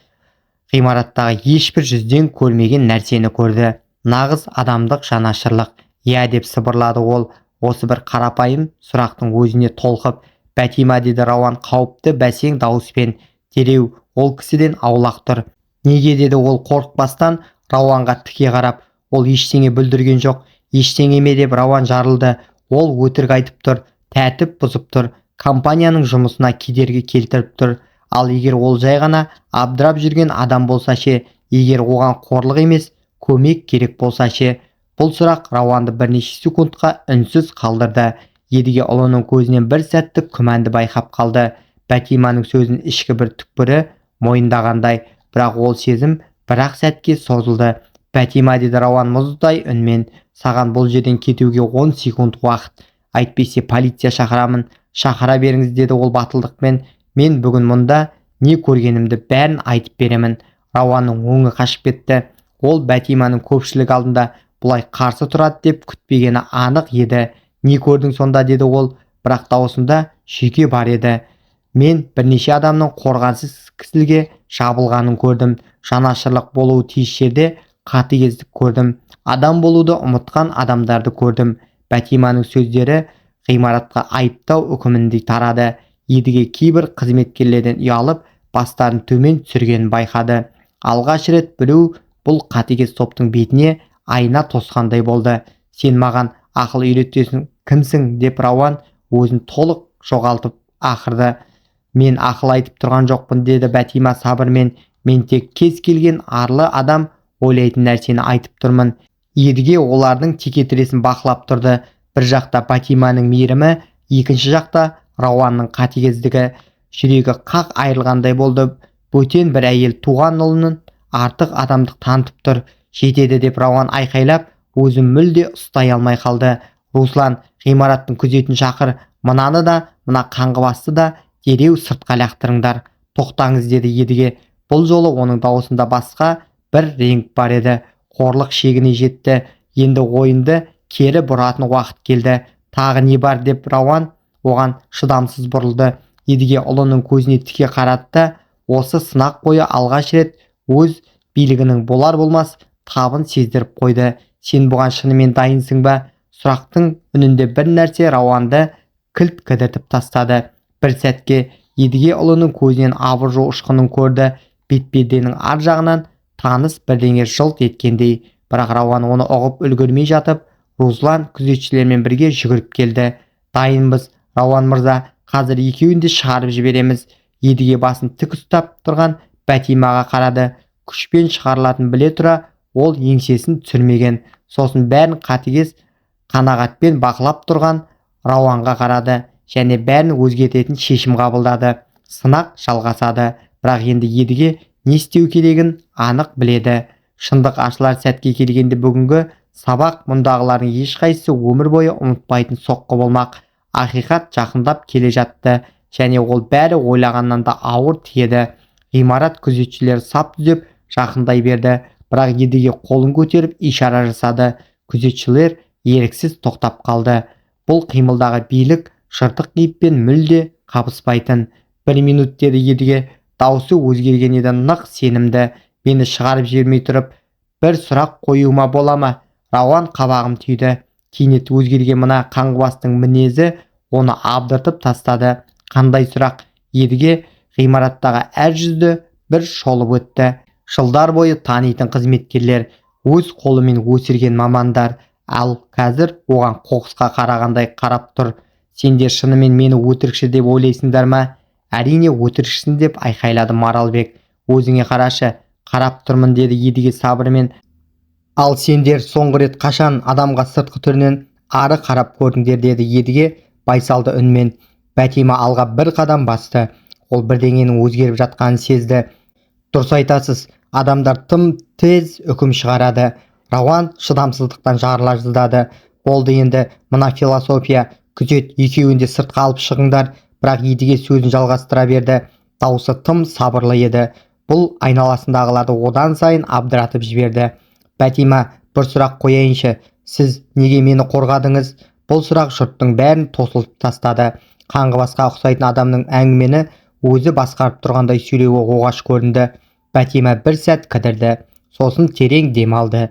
ғимараттағы ешбір жүзден көрмеген нәрсені көрді. Нағыз адамдық жанашырлық. Иә, деп сыбырлады ол, осы бір қарапайым сұрақтың өзіне толқып. Бәтима, деді Рауан қауіпті бәсең дауыспен. Дереу ол кісіден аулақ тұр. Неге, деді ол қорықпастан Рауанға тіке қарап. Ол ештеңе бүлдірген жоқ. Ештеңе ме деп Рауан жарылды. Ол өтірік айтып тұр, тәртіп бұзып тұр, компанияның жұмысына кедергі келтіріп тұр. Ал егер ол жай ғана абдырап жүрген адам болса ше, егер оған қорлық емес, көмек керек болса ше. Бұл сұрақ Рауанды бірнеше секундқа үнсіз қалдырды. Едіге ұлының көзінен бір сәттік күмәнді байқап қалды. Бәтиманың сөзін ішкі бір түкпірі мойындағандай, бірақ ол сезім бір-ақ сәтке созылды. Бәтима, деді Рауан мұздай үнмен, саған бұл жерден кетуге 10 секунд уақыт. Әйтпесе полиция шақырамын. Шақыра беріңіз, деді ол батылдықпен. Мен бүгін мұнда не көргенімді бәрін айтып беремін. Рауанның өңі қашып кетті. Ол Бәтиманың көпшілік алдында бұлай қарсы тұрады деп күтпегені анық еді. Не көрдің сонда, деді ол, бірақ даусында шүйке бар еді. Мен бірнеше адамның қорғансыз кісілге жабылғанын көрдім. Жанашырлық болуы тиіс жерде қатыгездік көрдім. Адам болуды ұмытқан адамдарды көрдім. Бәтиманың сөздері ғимаратқа айыптау үкіміндей тарады. Едіге кейбір қызметкерлерден ұялып, бастарын төмен түсіргенін байқады. Алғаш рет біреу бұл қатыгез топтың бетіне айна тосқандай болды. Сен маған ақыл үйретесің, кімсің, деп Рауан өзін толық жоғалтып ақырды. Мен ақыл айтып тұрған жоқпын, деді Бәтима сабырмен. Мен тек кез келген арлы адам ойлайтын нәрсені айтып тұрмын. Едіге олардың текетіресін бақылап тұрды. Бір жақта Бәтиманың мейірімі, екінші жақта Рауанның қатыгездігі. Жүрегі қақ айырылғандай болды. Бөтен бір әйел туған ұлының артық адамдық танытып тұр. Жетеді, деп Рауан айқайлап, өзін мүлде ұстай алмай қалды. Руслан, ғимараттың күзетін шақыр. Мынаны да, мына қаңғыбасты да дереу сыртқа лақтырыңдар. Тоқтаңыз, деді едіге. Бұл жолы оның даусында басқа бір реңк бар еді. Қорлық шегіне жетті. Енді ойынды кері бұратын уақыт келді. Тағы не бар, деп Рауан оған шыдамсыз бұрылды. Едіге ұлының көзіне тіке қарады да осы сынақ бойы алғаш рет өз билігінің болар-болмас табын сездіріп қойды. Сен бұған шынымен дайынсың ба? Сұрақтың үнінде бір нәрсе Рауанды кілт кідіртіп тастады. Бір сәтке едіге ұлының көзінен абыржу ұшқынын көрді. Бетперденің ар жағынан таныс бірдеңе жылт еткендей, бірақ Рауан оны ұғып үлгермей жатып, Руслан күзетшілермен бірге жүгіріп келді. Дайынбыз, Рауан мырза, қазір екеуін де шығарып жібереміз. Едіге басын тік ұстап тұрған Бәтимаға қарады. Күшпен шығарылатын біле тұра, ол еңсесін түсірмеген. Сосын бәрін қатыгез қанағатпен бақылап тұрған Рауанға қарады және бәрін өзгертетін шешім қабылдады. Сынақ жалғасады, бірақ енді едіге не істеу керегін анық біледі. Шындық ашылар сәтке келгенде бүгінгі сабақ мұндағылардың ешқайсысы өмір бойы ұмытпайтын соққы болмақ. Ақиқат жақындап келе жатты және ол бәрі ойлағаннан да ауыр тиеді. Ғимарат күзетшілері сап түзеп жақындай берді, бірақ едіге қолын көтеріп ишара жасады. Күзетшілер еріксіз тоқтап қалды. Бұл қимылдағы билік жыртық кейіппен мүлде қабыспайтын. 1 минут деді едіге. Даусы өзгерген еді, нық сенімді. Мені шығарып жібермей тұрып бір сұрақ қоюыма бола ма? Рауан қабағым түйді. Кенет өзгерген мына қаңғыбастың мінезі оны абдыртып тастады. Қандай сұрақ? Едіге ғимараттағы әр жүзді бір шолып өтті. Жылдар бойы танитын қызметкерлер, өз қолымен өсірген мамандар, ал қазір оған қоқысқа қарағандай қарап тұр. Сендер шынымен мені өтірікші деп ойлайсыңдар ма? Әрине өтірікшісің, деп айқайлады Маралбек. Өзіңе қарашы. Қарап тұрмын, деді едіге сабырмен. Ал сендер соңғы рет қашан адамға сыртқы түрінен ары қарап көрдіңдер, деді едіге байсалды үнмен. Бәтима алға бір қадам басты. Ол бірдеңенің өзгеріп жатқанын сезді. Дұрыс айтасыз, адамдар тым тез үкім шығарады. Рауан шыдамсыздықтан жарыла жаздады. Болды енді, мына философия, күзет, екеуінде сыртқа алып шығыңдар. Бірақ едіге сөзін жалғастыра берді. Даусы тым сабырлы еді. Бұл айналасындағыларды одан сайын абдыратып жіберді. Бәтима, бір сұрақ қояйыншы. Сіз неге мені қорғадыңыз? Бұл сұрақ жұрттың бәрін тосылып тастады. Қаңғыбасқа ұқсайтын адамның әңгімені өзі басқарып тұрғандай сөйлеуі оғаш көрінді. Бәтима бір сәт кідірді. Сосын терең дем алды.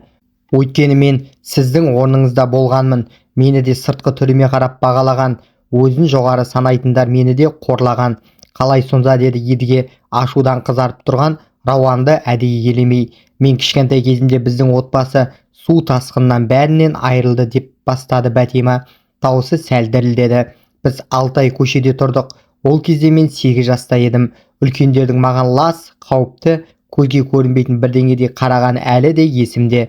Өйткені мен сіздің орныңызда болғанмын. Мені де сыртқы түріме қарап бағалаған. Өзін жоғары санайтындар мені де қорлаған. Қалай сонда, деді едіге ашудан қызарып тұрған Рауанды әдейі елемей. Мен кішкентай кезімде біздің отбасы су тасқынынан бәрінен айырылды, деп бастады Бәтима. Дауысы сәл дірілдеді. Біз 6 ай көшеде тұрдық. Ол кезде мен 8 жаста едім. Үлкендердің маған лас, қауіпті, көзге көрінбейтін бірдеңеде қараған әлі де есімде.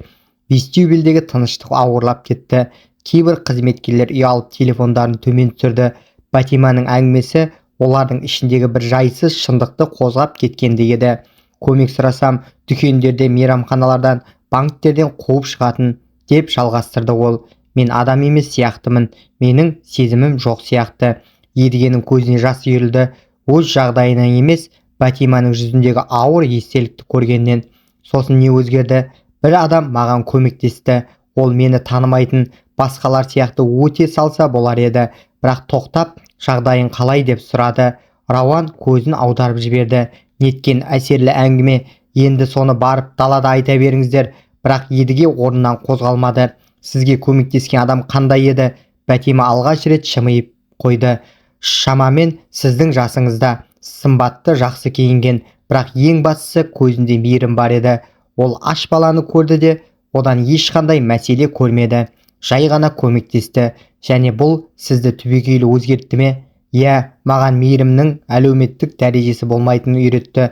Вестибюльдегі тыныштық ауырлап кетті. Кейбір қызметкерлер ұялып телефондарын төмен түсірді. Бәтиманың әңгімесі олардың ішіндегі бір жайсыз шындықты қозғап кеткенде еді. Көмек сұрасам, дүкендерде, мейрамханалардан, банктерден қуып шығатын, деп жалғастырды ол. Мен адам емес сияқтымын. Менің сезімім жоқ сияқты. Едігенің көзіне жас үйірілді. Өз жағдайынан емес, Бәтиманың жүзіндегі ауыр естелікті көргеннен. Сосын не өзгерді? Бір адам маған көмектесті. Ол мені танымайтын, басқалар сияқты өте салса болар еді. Бірақ тоқтап, жағдайын қалай деп сұрады. Рауан көзін аударып жіберді. Неткен әсерлі әңгіме. Енді соны барып далада айта беріңіздер. Бірақ едіге орнынан қозғалмады. Сізге көмектескен адам қандай еді? Бәтима алғаш рет шымиып қойды. Шамамен сіздің жасыңызда, сымбатты, жақсы киінген, бірақ ең бастысы көзінде мейірім бар еді. Ол аш баланы көрді де одан ешқандай мәселе көрмеді. Жай ғана көмектесті. Және бұл сізді түбегейлі өзгертті ме? Иә, маған мейірімнің әлеуметтік дәрежесі болмайтынын үйретті.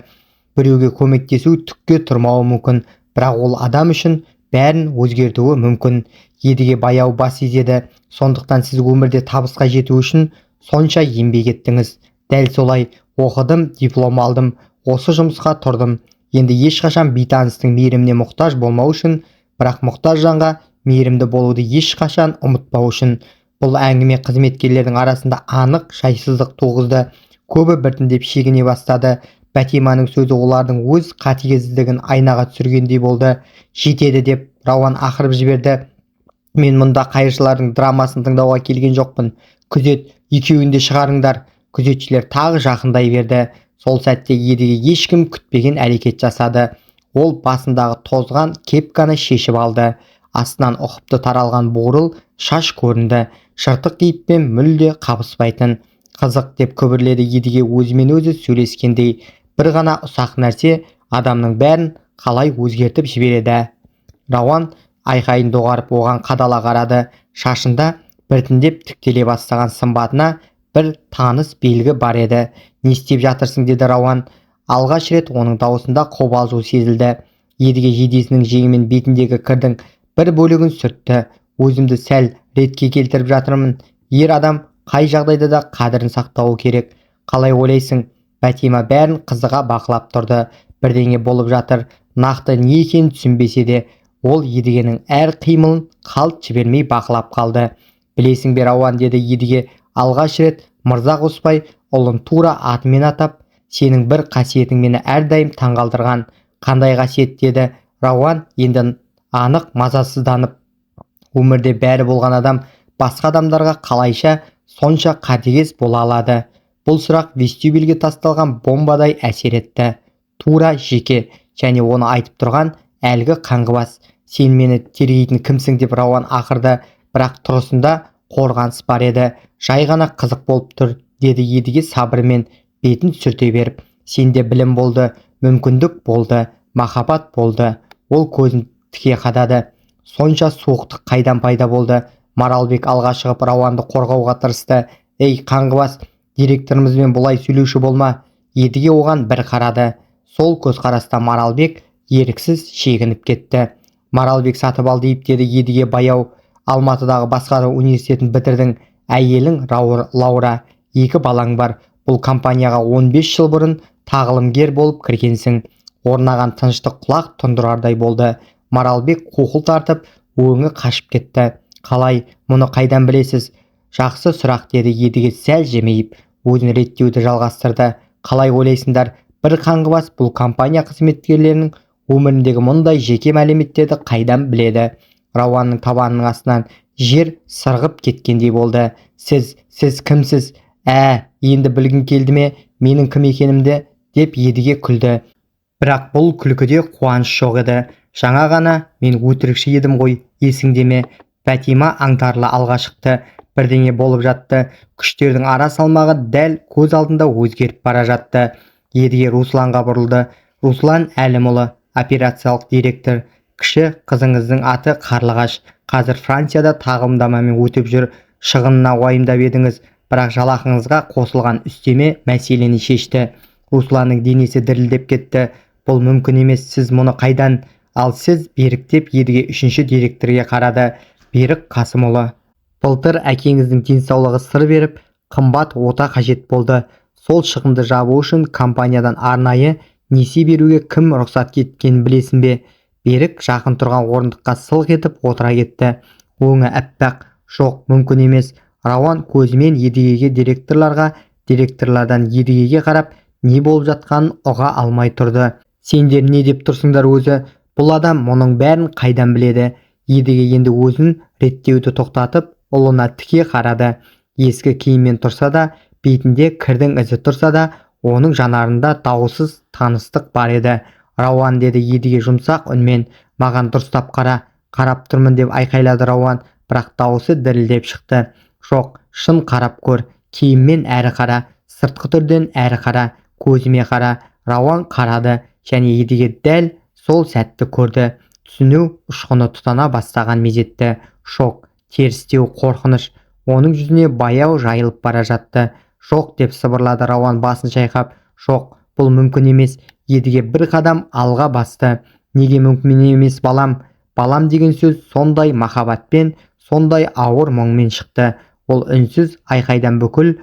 Біреуге көмектесу түкке тұрмауы мүмкін, бірақ ол адам үшін бәрін өзгертуі мүмкін. Едіге баяу бас изеді. Сондықтан сіз өмірде табысқа жету үшін сонша еңбек еттіңіз. Дәл солай, оқыдым, диплом алдым, осы жұмысқа тұрдым. Енді ешқашан бейтаныстың мейіріміне мұқтаж болмау үшін, бірақ мұқтаж жанға мейірімді болуды ешқашан ұмытпау үшін. Бұл әңгіме қызметкерлердің арасында анық жайсыздық туғызды. Көбі біртіндеп шегіне бастады. Бәтиманың сөзі олардың өз қатыгездігін айнаға түсіргендей болды. Жетеді, деп Рауан ақырып жіберді. Мен мұнда қайыршылардың драмасын тыңдауға келген жоқпын. Күзет, екеуінде шығарыңдар. Күзетшілер тағы жақындай берді. Сол сәтте едіге ешкім күтпеген әрекет жасады. Ол басындағы тозған кепканы шешіп алды. Астынан ұқыпты таралған бурыл шаш көрінді. Жыртық кейіппен мүлде қабыспайтын. Қызық, деп күбірледі едіге өзімен өзі сөйлескендей. Бір ғана ұсақ нәрсе адамның бәрін қалай өзгертіп жібереді. Рауан айқайын доғарып оған қадала қарады. Шашында біртіндеп тіктеле бастаған сымбатына бір таныс белгі бар еді. Не істеп жатырсың, деді Рауан. Алғаш рет оның даусында қобалжу сезілді. Едіге жейдесінің жеңімен бетіндегі кірдің бір бөлігін сүртті. Өзімді сәл ретке келтіріп жатырмын. ер адам қай жағдайда да қадірін сақтауы керек. Қалай ойлайсың? Бәтима бәрін қызыға бақылап тұрды. Бірдеңе болып жатыр. Нақты не екенін түсінбесе де, ол Едігенің әр қимылын қалт жібермей бақылап қалды. Білесің бе Рауан, деді Едіге алғаш рет мырза қоспай ұлын тура атымен атап, сенің бір қасиетің мені әрдайым таңғалдырған. Қандай қасиет? Деді Рауан енді анық мазасызданып. Өмірде бәрі болған адам басқа адамдарға қалайша сонша қатыгез бола алады? Бұл сұрақ вестибюльге тасталған бомбадай әсер етті. Тура жеке, және оны айтып тұрған әлгі қаңғыбас. Сен мені тергейтін кімсің? Деп Рауан ақырды, бірақ тұрысында қорғаныс бар еді. Жай ғана қызық болып тұр, деді Едіге сабырмен бетін сүрте беріп. Сенде білім болды, мүмкіндік болды, махаббат болды. Ол көзін тіке қадады. Сонша суықтық қайдан пайда болды? Маралбек алға шығып Рауанды қорғауға тырысты. Ей қаңғыбас, директорымызбен бұлай сөйлеуші болма. Едіге оған бір қарады. Сол көзқараста Маралбек еріксіз шегініп кетті. Маралбек сатып ал дейіп, деді Едіге баяу. Алматыдағы басқару университетін бітірдің. Әйелің Лаура, 2 балаң бар. Бұл компанияға 15 жыл бұрын тағылымгер болып кіргенсің. Орнаған тыныштық құлақ тұндырардай болды. Маралбек қуқыл тартып, өңі қашып кетті. Қалай, мұны қайдан білесіз? Жақсы сұрақ, деді Едіге сәл жымиып, өзін реттеуді жалғастырды. Қалай ойлайсыңдар? Бір қаңғыбас бұл компания қызметкерлерінің өміріндегі мұндай жеке мәліметтерді қайдан біледі? Рауанның табанының астынан жер сырғып кеткендей болды. Сіз кімсіз? Енді білгің келді ме менің кім екенімді? Деп Едіге күлді. Бірақ бұл күлкіде қуаныш жоқ еді. Жаңа ғана мен өтірікші едім ғой, есіңде ме? Бәтима аңтарыла алға шықты. Бірдеңе болып жатты. Күштердің ара салмағы дәл көз алдында өзгеріп бара жатты. Едіге Русланға бұрылды. Руслан Әлімұлы, операциялық директор. Кіші қызыңыздың аты Қарлығаш. Қазір Францияда тағылымдамамен өтіп жүр. Шығынына уайымдап едіңіз, бірақ жалақыңызға қосылған үстеме мәселені шешті. Русланның денесі дірілдеп кетті. Бұл мүмкін емес, сіз мұны қайдан? Ал сіз? Берік, деп Едіге 3-ші директорге қарады. Берік Қасымұлы. Былтыр әкеңіздің денсаулығы сыр беріп, қымбат ота қажет болды. Сол шығынды жабу үшін компаниядан арнайы несие беруге кім рұқсат еткенін білесің бе? Берік жақын тұрған орындыққа сылқ етіп отыра кетті. Өңі әппақ. Жоқ, мүмкін емес. Рауан көзімен Едігеге, директорлардан Едігеге қарап, не болып жатқанын ұға алмай тұрды. Сендер не деп тұрсыңдар өзі? Бұл адам мұның бәрін қайдан біледі? Едіге енді өзін реттеуді тоқтатып, ұлына тіке қарады. Ескі киіммен тұрса да, бетінде кірдің ізі тұрса да, оның жанарында дауысыз таныстық бар еді. Рауан, деді Едіге жұмсақ үнмен, маған дұрыстап қара. Қарап тұрмын, деп айқайлады Рауан, бірақ дауысы дірілдеп шықты. Жоқ, шын қарап көр. Киіммен әрі қара, сыртқы түрден әрі қара, көзіме қара. Рауан қарады, және Едіге дәл сол сәтті көрді. Түсіну ұшқыны тұтана бастаған мезетті. Шок, терістеу, қорқыныш оның жүзіне баяу жайылып бара жатты. Жоқ, деп сыбырлады Рауан басын шайқап. Жоқ, бұл мүмкін емес. Едіге бір қадам алға басты. Неге мүмкін емес, балам? Балам деген сөз сондай махаббатпен, сондай ауыр мұңмен шықты. Ол үнсіз айқайдан бүкіл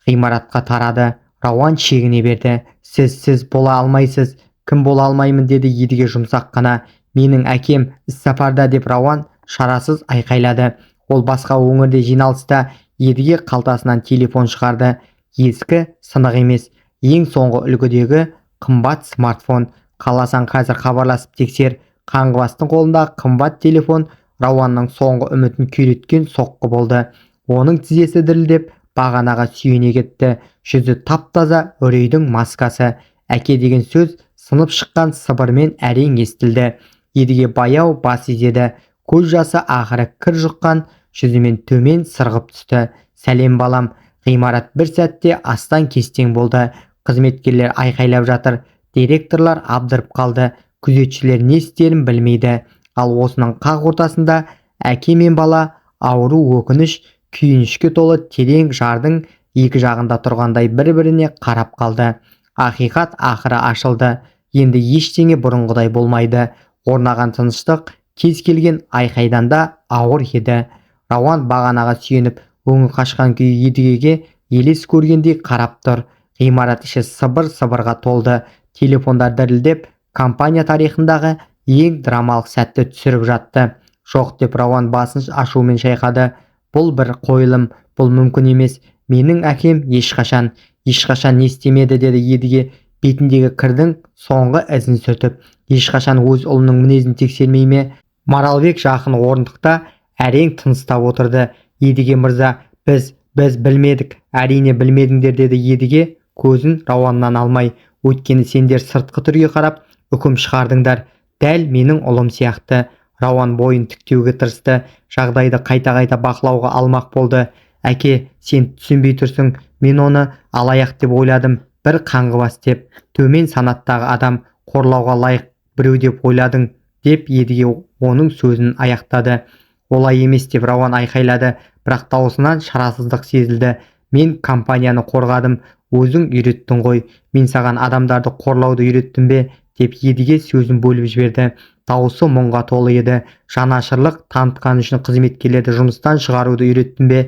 ғимаратқа тарады. Рауан шегіне берді. Сіз бола алмайсыз. Кім бола алмаймын, деді Едіге жұмсақ қана. Менің әкем іссапарда, деп Рауан шарасыз айқайлады. Ол басқа өңірде жиналыста. Едіге қалтасынан телефон шығарды. Ескі, сынық емес, ең соңғы үлгідегі қымбат смартфон. Қаласаң қазір хабарласып тексер. Қаңғыбастың қолындағы қымбат телефон Рауанның соңғы үмітін күйреткен соққы болды. Оның тізесі дірілдеп бағанаға сүйене кетті. Жүзі тап-таза үрейдің маскасы. Әке деген сөз сынып шыққан сыбырмен әрең естілді. Едіге баяу бас изеді. Көз жасы ақыры кір жұққан жүзімен төмен сырғып түсті. Сәлем балам. Ғимарат бір сәтте астан кестең болды. Қызметкерлер айқайлап жатыр. Директорлар абдырып қалды. Күзетшілер не істерін білмейді. Ал осының қақ ортасында әке мен бала ауру, өкініш, күйінішке толы терең жардың екі жағында тұрғандай бір-біріне қарап қалды. Ақиқат ақыры ашылды. Енді ештеңе бұрынғыдай болмайды. Орнаған тыныштық кез келген айқайданда ауыр еді. Рауан бағанаға сүйеніп өңі қашқан күйі едігеге елес көргендей қарап тұр. Ғимарат іші сыбыр-сыбырға толды. Телефондар дірілдеп, компания тарихындағы ең драмалық сәтті түсіріп жатты. Жоқ, деп Рауан басын ашумен шайқады. Бұл бір қойылым, бұл мүмкін емес. Менің әкем ешқашан не істемеді, деді едіге бетіндегі кірдің соңғы ізін сүртіп. Ешқашан өз ұлының мінезін тексермей ме? Маралбек жақын орындықта әрең тыныстап отырды. Едіге мырза, біз білмедік. Әрине білмедіңдер, деді едіге көзін Рауаннан алмай. Өйткені сендер сыртқы түрге қарап үкім шығардыңдар, дәл менің ұлым сияқты. Рауан бойын тіктеуге тырысты. Жағдайды қайта бақылауға алмақ болды. Әке, сен түсінбей тұрсың. Мен оны алаяқ деп ойладым, бір қаңғыбас деп. Төмен санаттағы адам, қорлауға лайық біреу деп ойладың, деп едіге оның сөзін аяқтады. Олай емес, деп Рауан айқайлады, бірақ даусынан шарасыздық сезілді. Мен компанияны қорғадым, өзің үйреттің ғой. Мен саған адамдарды қорлауды үйреттім бе? Деп едіге сөзін бөліп жіберді. Дауысы мұңға толы еді. Жанашырлық танытқан үшін қызметкерлерді жұмыстан шығаруды үйреттім бе?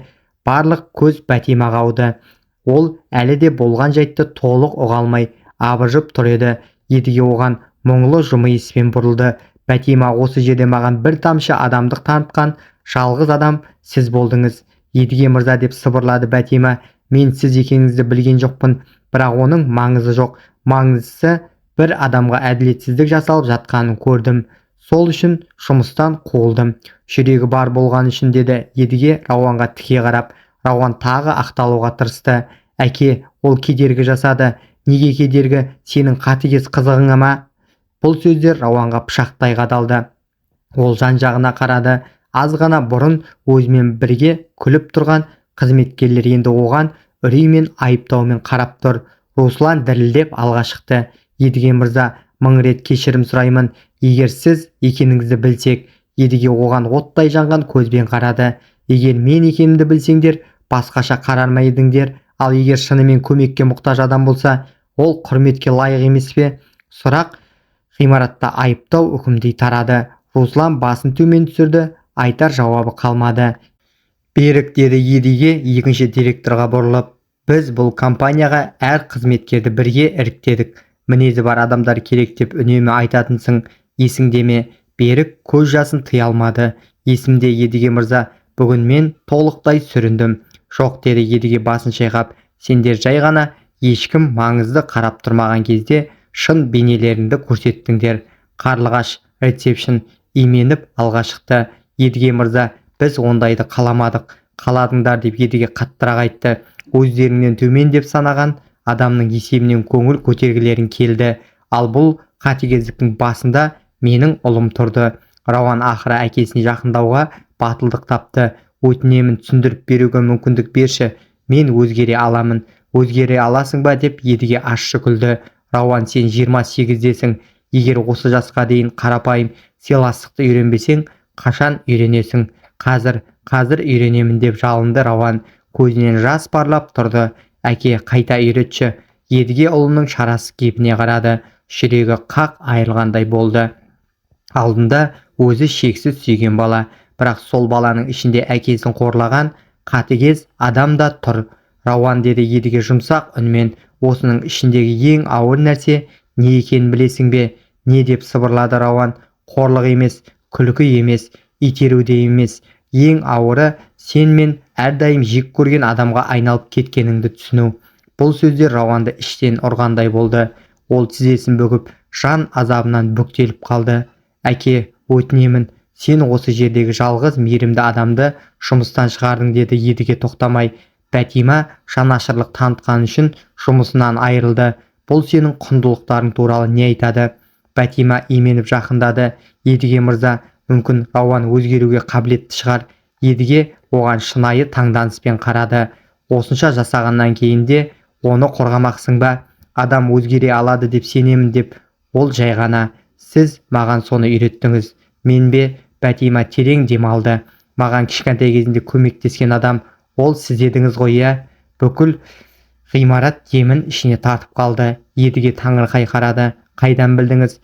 Барлық көз Бәтимаға ауды. Ол әлі де болған жайтты толық ұға алмай абыржып тұр еді. Едіге оған мұңлы жымиыспен бұрылды. Бәтима, осы жерде маған бір тамшы адамдық танытқан жалғыз адам сіз болдыңыз. Едіге мырза, деп сыбырлады Бәтима, мен сіз екеніңізді білген жоқпын, бірақ оның маңызы жоқ. Маңыздысы, бір адамға әділетсіздік жасалып жатқанын көрдім. Сол үшін жұмыстан қуылдым. Жүрегі бар болған үшін, деді едіге Рауанға тіке қарап. Рауан тағы ақталуға тырысты. Әке, ол кедергі жасады. Неге кедергі? Сенің қатыгез қызығыңа ма? Бұл сөздер Рауанға пышақтай қадалды. Ол жан-жағына қарады. Аз ғана бұрын өзімен бірге күліп тұрған қызметкерлер енді оған үрей мен айыптаумен қарап тұр. Руслан дірілдеп алға шықты. Едіге мырза, 1000 рет кешірім сұраймын. Егер сіз екеніңізді білсек. Едіге оған оттай жанған көзбен қарады. Егер мен екенімді білсеңдер, басқаша қарар ма едіңдер? Ал егер шынымен көмекке мұқтаж адам болса, ол құрметке лайық емес пе? Сұрақ ғимаратта айыптау үкімдей тарады. Руслан басын төмен түсірді, айтар жауабы қалмады. Берік, деді едіге екінші директорға бұрылып, біз бұл компанияға әр қызметкерді бірге іріктедік. Мінезі бар адамдар керек деп үнемі айтатынсың, есіңде ме? Берік көз жасын тыя алмады. Есімде, едіге мырза, бүгін мен толықтай сүріндім. Жоқ, деді едіге басын шайқап, сендер жай ғана ешкім маңызды қарап тұрмаған кезде шын бейнелеріңді көрсеттіңдер. Қарлығаш рецепшн именіп алға шықты. Едіге мырза, біз ондайды қаламадық. Қаладыңдар, деп едіге қаттырақ айтты. Өздеріңнен төмен деп санаған адамның есебінен көңіл көтергілерің келді. Ал бұл қатыгездіктің басында менің ұлым тұрды. Рауан ақыры әкесіне жақындауға батылдық тапты. Өтінемін, түсіндіріп беруге мүмкіндік берші. Мен өзгере аламын. Өзгере аласың ба, деп едіге ащы күлді. Рауан, сен 28-десің. Егер осы жасқа дейін қарапайым сыйластықты үйренбесең, қашан үйренесің? Қазір үйренемін, деп жалынды Рауан. Көзінен жас парлап тұрды. Әке, қайта үйретші. Едіге ұлының шарасы кейпіне қарады. Жүрегі қақ айырылғандай болды. Алдында өзі шексіз сүйген бала, бірақ сол баланың ішінде әкесін қорлаған қатыгез адам да тұр. Рауан, деді едіге жұмсақ үнмен, осының ішіндегі ең ауыр нәрсе не екенін білесің бе? Не, деп сыбырлады Рауан. Қорлық емес, күлкі емес, итеру де емес. Ең ауыры сен мен әрдайым жек көрген адамға айналып кеткеніңді түсіну. Бұл сөздер Рауанды іштен ұрғандай болды. Ол тізесін бүгіп, жан азабынан бүктеліп қалды. Әке, өтінемін, сен осы жердегі жалғыз мейірімді адамды жұмыстан шығардың, деді едіге тоқтамай. Бәтима жанашырлық танытқан үшін жұмысынан айырылды. Бұл сенің құндылықтарың туралы не айтады? Бәтима именіп жақындады. Едіге мырза, мүмкін Рауан өзгеруге қабілетті шығар. Едіге оған шынайы таңданыспен қарады. Осынша жасағаннан кейін де оны қорғамақсың ба? Адам өзгере алады деп сенемін, деп. Ол жай ғана. Сіз маған соны үйреттіңіз. Мен бе? Бәтима терең демалды. Маған кішкентай кезінде көмектескен адам ол сіз едіңіз ғой, иә? Бүкіл ғимарат демін ішіне тартып қалды. Едіге таңырқай қарады. Қайдан білдіңіз?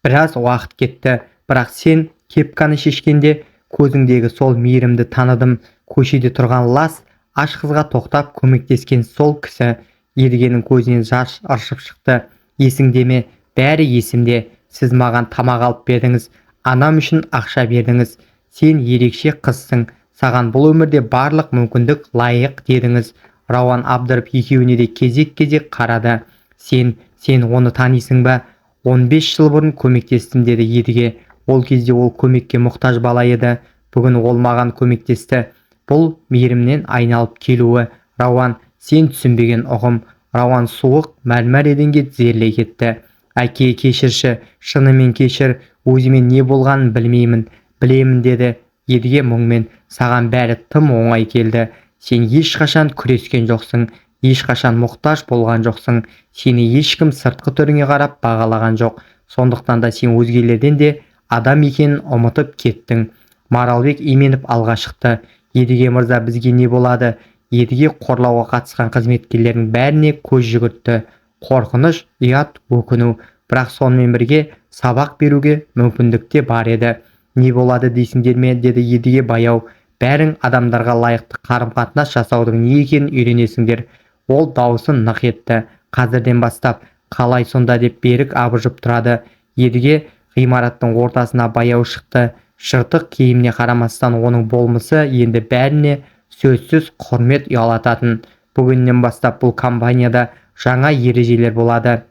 Біраз уақыт кетті, бірақ сен кепканы шешкенде көзіңдегі сол мейірімді таныдым. Көшеде тұрған лас аш қызға тоқтап көмектескен сол кісі. Едігенің көзінен жас ыршып шықты. Есіңде ме? Бәрі есімде. Сіз маған тамақ алып бердіңіз, анам үшін ақша бердіңіз. Сен ерекше қызсың, саған бұл өмірде барлық мүмкіндік лайық дедіңіз. Рауан абдырып екеуіне де кезек-кезек қарады. Сен оны танисың ба? 15 жыл бұрын көмектестім деді Едіге. Ол кезде ол көмекке мұқтаж бала еді. Бүгін ол маған көмектесті. Бұл мейірімнен айналып келуі. Рауан, сен түсінбеген ұғым. Рауан суық мәрмәр еденге тізерлей кетті. Әке, кешірші, шынымен кешір, өзіме не болғанын білмеймін. Білемін деді Едіге мұңмен. Саған бәрі тым оңай келді. Сен ешқашан күрескен жоқсың, ешқашан мұқтаж болған жоқсың. Сені ешкім сыртқы түріңе қарап бағалаған жоқ. Сондықтан да сен өзгелерден де адам екенін ұмытып кеттің. Маралбек именіп алға шықты. Едіге мырза, бізге не болады? Едіге қорлауға қатысқан қызметкерлердің бәріне көз жүгіртті. Қорқыныш, ұят, өкіну. Бірақ сонымен бірге сабақ беруге мүмкіндік те бар еді. Не болады дейсіңдер ме? Деді Едіге баяу. Бәрің адамдарға лайықты қарым-қатынас жасаудың не екенін үйренесіңдер. Ол дауысын нық етті. Қазірден бастап. Қалай сонда деп Берік абыржып тұрады. Едіге ғимараттың ортасына баяу шықты. Жыртық киіміне қарамастан оның болмысы енді бәріне сөзсіз құрмет ұялататын. Бүгіннен бастап бұл компанияда жаңа ережелер болады.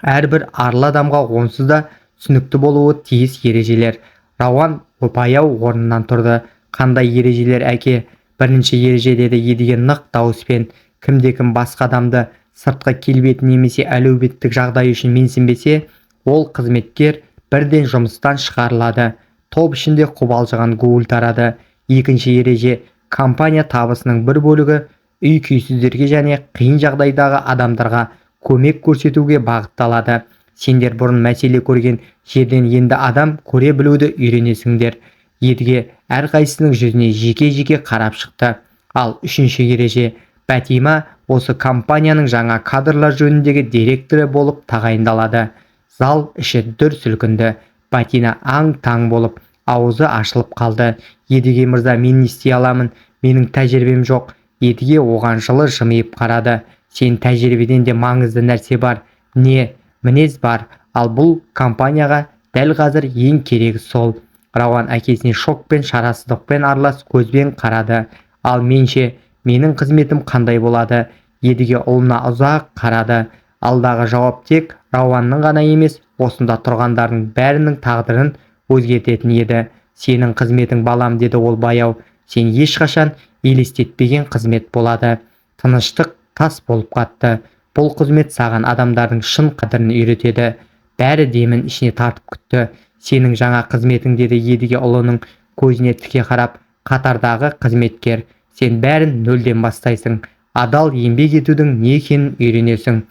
Әрбір арлы адамға онсыз да түсінікті болуы тиіс ережелер. Рауан баяу орнынан тұрды. Қандай ережелер, әке? Бірінші ереже, деді Едіге нық дауыспен. Кімде-кім басқа адамды сыртқы келбеті немесе әлеуметтік жағдайы үшін менсінбесе, ол қызметкер бірден жұмыстан шығарылады. Топ ішінде қобалжыған гуіл тарады. Екінші ереже, компания табысының бір бөлігі үй-күйсіздерге және қиын жағдайдағы адамдарға көмек көрсетуге бағытталады. Сендер бұрын мәселе көрген жерден енді адам көре білуді үйренесіңдер. Едіге әрқайсының жүзіне жеке-жеке қарап шықты. Ал үшінші ереже, Бәтима осы компанияның жаңа кадрлар жөніндегі директоры болып тағайындалады. Зал іші дүр сілкінді. Бәтина аң-таң болып аузы ашылып қалды. Едіге мырза, мен не істей аламын? Менің тәжірибем жоқ. Едіге оған жылы жымиып қарады. Сен тәжірибеден де маңызды нәрсе бар. Не? Мінез бар. Ал бұл компанияға дәл қазір ең керегі сол. Рауан әкесіне шокпен шарасыздықпен аралас көзбен қарады. Ал менше, менің қызметім қандай болады? Едіге ұлына ұзақ қарады. Алдағы жауап тек Рауанның ғана емес, осында тұрғандардың бәрінің тағдырын өзгертетін еді. Сенің қызметің, балам, деді ол баяу. Сен ешқашан елестетпеген қызмет болады. Тыныштық тас болып қатты. Бұл қызмет саған адамдардың шын қадірін үйретеді. Бәрі демін ішіне тартып күтті. Сенің жаңа қызметің, деді Едіге ұлының көзіне тіке қарап. Қатардағы қызметкер. Сен бәрін нөлден бастайсың. Адал еңбек етудің не екенін үйренесің.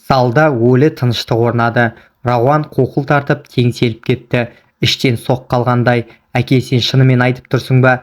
Залда өлі тыныштық орнады. Рауан қоқыл тартып теңселіп кетті. Іштен соқ қалғандай. Әке, сен шынымен айтып тұрсың ба?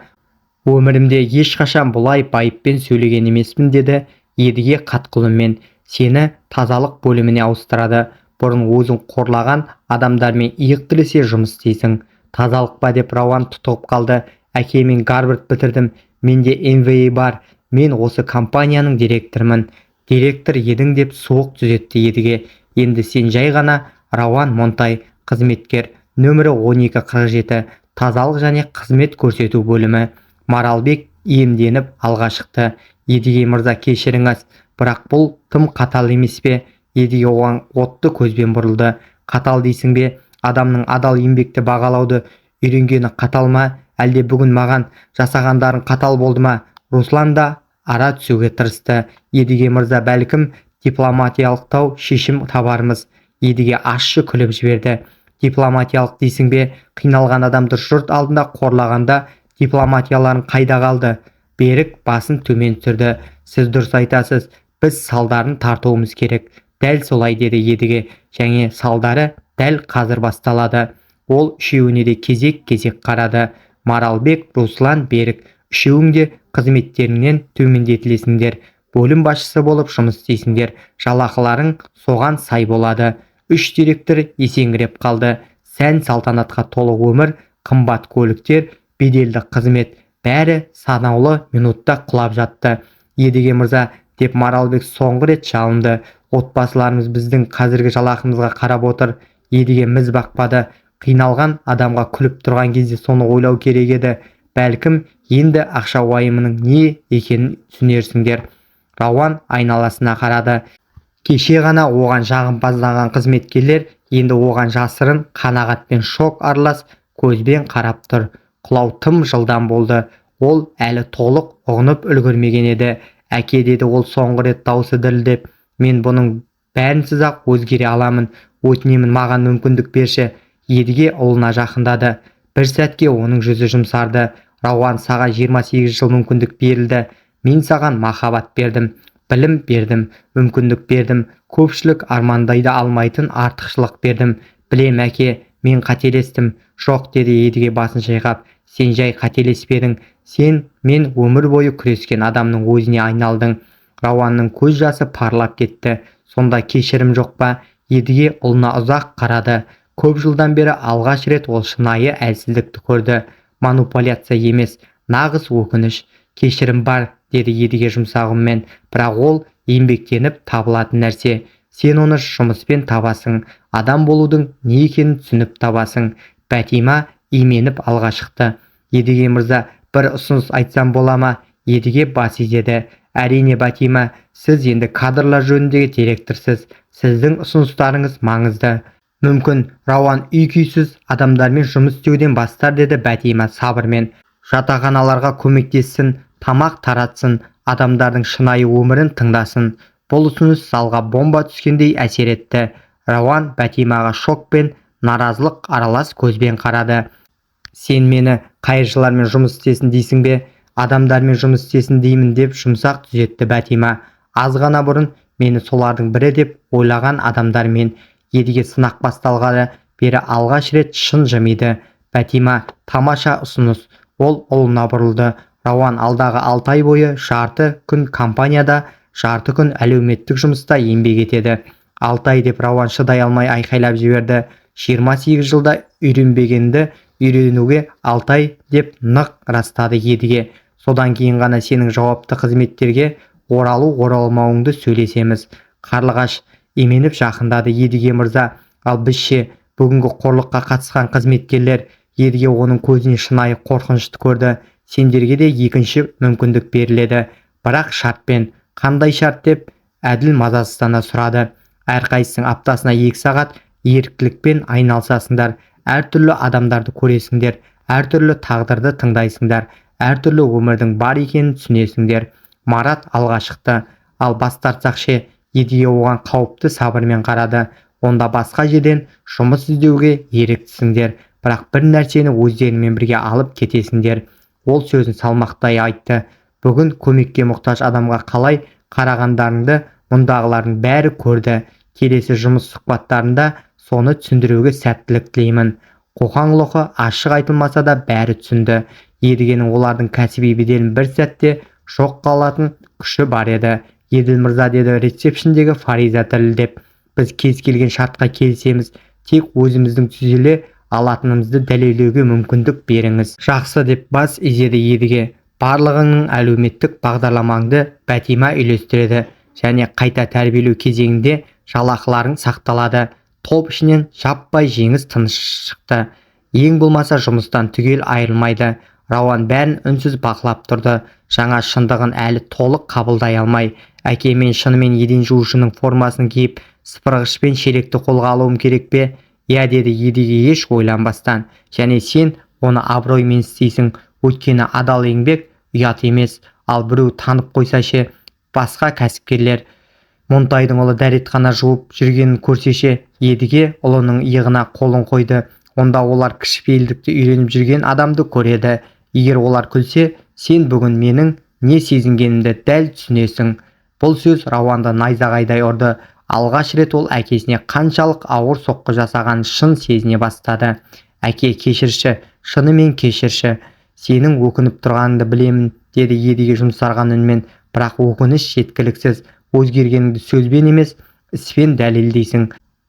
Өмірімде ешқашан бұлай байыппен сөйлеген емеспін, деді Едіге қатқыл үнмен. Сені тазалық бөліміне ауыстырады. Бұрын өзің қорлаған адамдармен иық тіресе жұмыс істейсің. Тазалық па? Деп Рауан тұтығып қалды. Әке, мен Гарвард бітірдім. Менде MBA бар. Мен осы компанияның директорымын. Директор едің, деп суық түзетті Едіге. Енді сен жай ғана Рауан Монтай, қызметкер, нөмірі 1247, тазалық және қызмет көрсету бөлімі. Маралбек иемденіп алға шықты. Едіге мырза, кешіріңіз, бірақ бұл тым қатал емес пе? Едіге оған отты көзбен бұрылды. Қатал дейсің бе? Адамның адал еңбекті бағалауды үйренгені қатал ма? Әлде бүгін маған жасағандарың қатал болды ма? Руслан да ара түсуге тырысты. Едіге мырза, бәлкім дипломатиялықтау шешім табармыз. Едіге ащы күліп жіберді. Дипломатиялық дейсің бе? Қиналған адамды жұрт алдында қорлағанда дипломатияларын қайда қалды? Берік басын төмен түсірді. Сіз дұрыс айтасыз. Біз салдарын тартуымыз керек. Дәл солай, деді Едіге. Және салдары дәл қазір басталады. Ол үшеуіне де кезек-кезек қарады. Маралбек, Руслан, Берік, үшеуің де қызметтеріңнен төмендетілесіңдер. Бөлім басшысы болып жұмыс істейсіңдер. Жалақыларың соған сай болады. 3 директор есеңгіреп қалды. Сән салтанатқа толы өмір, қымбат көліктер, беделді қызмет. бәрі санаулы минутта құлап жатты. Едіге мырза, деп Маралбек соңғы рет жалынды. Отбасыларымыз біздің қазіргі жалақымызға қарап отыр. Едіге міз бақпады. Қиналған адамға күліп тұрған кезде соны ойлау керек еді. Бәлкім енді ақша уайымының не екенін түсінерсіңдер. Рауан айналасына қарады. Кеше ғана оған жағымпазданған қызметкерлер енді оған жасырын қанағатпен шок аралас көзбен қарап тұр. Құлау тым жылдам болды. Ол әлі толық ұғынып үлгермеген еді. Әке, деді ол соңғы рет даусы дірілдеп, мен бұның бәрінсіз-ақ өзгере аламын. Өтінемін, маған мүмкіндік берші. Едіге ұлына жақындады. Бір сәтке оның жүзі жұмсарды. Рауан, саған 28 жыл мүмкіндік берілді. Мен саған махаббат бердім, білім бердім, мүмкіндік бердім. Көпшілік армандайды алмайтын артықшылық бердім. Білем, әке, мен қателестім. Жоқ, деді Едіге басын шайқап. Сен жай қателеспедің. Сен мен өмір бойы күрескен адамның өзіне айналдың. Рауанның көз жасы парлап кетті. Сонда кешірім жоқ па? Едіге ұлына ұзақ қарады. Көп жылдан бері алғаш рет ол шынайы әлсіздікті көрді. Манипуляция емес, нағыз өкініш. Кешірім бар, деді Едіге жұмсақ үнмен, бірақ ол еңбектеніп табылатын нәрсе. Сен оны жұмыспен табасың. Адам болудың не екенін түсініп табасың. Бәтима именіп алға шықты. Едіге мырза, бір ұсыныс айтсам бола ма? Едіге бас изеді. Әрине, Бәтима, сіз енді кадрлар жөніндегі директорсыз. Сіздің ұсыныстарыңыз маңызды. Мүмкін Рауан үй-күйсіз адамдармен жұмыс істеуден бастар, деді Бәтима сабырмен. Жатақханаларға көмектессін, тамақ таратсын, адамдардың шынайы өмірін тыңдасын. Бұл ұсыныс залға бомба түскендей әсер етті. Рауан Бәтимаға шок пен наразылық аралас көзбен қарады. Сен мені қайыршылармен жұмыс істесін дейсің бе? Адамдармен жұмыс істесін деймін, деп жұмсақ түзетті Бәтима. Аз ғана бұрын мені солардың бірі деп ойлаған адамдармен. Едіге сынақ басталғалы бері алғаш рет шын жымиды. Бәтима, тамаша ұсыныс. Ол ұлына бұрылды. Рауан алдағы 6 ай бойы жарты күн компанияда, жарты күн әлеуметтік жұмыста еңбек етеді. 6 ай, деп Рауан шыдай алмай айқайлап жіберді. 28 жылда үйренбегенді үйренуге 6 ай, деп нық растады Едіге. Содан кейін ғана сенің жауапты қызметтерге оралу-оралмауыңды сөйлесеміз. Қарлығаш именіп жақындады. Едіге мырза, ал бізше? Бүгінгі қорлыққа қатысқан қызметкерлер? Едіге оның көзіне шынайы қорқынышты көрді. Сендерге де екінші мүмкіндік беріледі, бірақ шартпен. Қандай шарт, деп әділ мазасыздана сұрады. Әрқайсың аптасына 2 сағат еріктілікпен айналысасыңдар. Әртүрлі адамдарды көресіңдер, әртүрлі тағдырды тыңдайсыңдар, әртүрлі өмірдің бар екенін түсінесіңдер. Марат алға шықты. Ал бас тартсақ ше? Едіге оған қауіпті сабырмен қарады. Онда басқа жерден жұмыс іздеуге еріктісіңдер, бірақ бір нәрсені өздеріңмен бірге алып кетесіңдер. Ол сөзін салмақтай айтты. Бүгін көмекке мұқтаж адамға қалай қарағандарыңды мұндағылардың бәрі көрді. Келесі жұмыс сұхбаттарында соны түсіндіруге сәттілік тілеймін. Қоқан-лоқы ашық айтылмаса да бәрі түсінді. Едігенің олардың кәсіби беделін бір сәтте жоқ қалатын күші бар еді. Еділ мырза, деді ресепшндегі Фариза дірілдеп, біз кез келген шартқа келісеміз, тек өзіміздің түзеле алатынымызды дәлелдеуге мүмкіндік беріңіз. Жақсы, деп бас изеді Едіге. Барлығыңның әлеуметтік бағдарламаңды Бәтима үйлестіреді және қайта тәрбиелеу кезеңінде жалақыларың сақталады. Топ ішінен жаппай жеңіс тыныш шықты. Ең болмаса жұмыстан түгел айырылмайды. Рауан бәрін үнсіз бақылап тұрды. Жаңа шындығын әлі толық қабылдай алмай. Әке, мен шынымен еден жуушының формасын киіп, сыпырғышпен шелекті қолға алуым керек пе? Я, деді Едіге еш ойланбастан. Және сен оны абыроймен істейсің, өйткені адал еңбек ұят емес. Ал біреу танып қойса ше? Басқа кәсіпкерлер Монтайдың ұлы дәретхана жуып жүргенін көрсеше? Едіге ұлының иығына қолын қойды. Онда олар кішіпейілдікті үйреніп жүрген адамды көреді. Егер олар күлсе, сен бүгін менің не сезінгенімді дәл түсінесің. Бұл сөз Рауанды найзағайдай ұрды. Алғаш рет ол әкесіне қаншалық ауыр соққы жасағанын шын сезіне бастады. Әке, кешірші, шынымен кешірші. Сенің өкініп тұрғаныңды білемін, деді Едіге жұмсарған үнмен, бірақ өкініш жеткіліксіз. Өзгергеніңді сөзбен емес, іспен дәлелдейсің.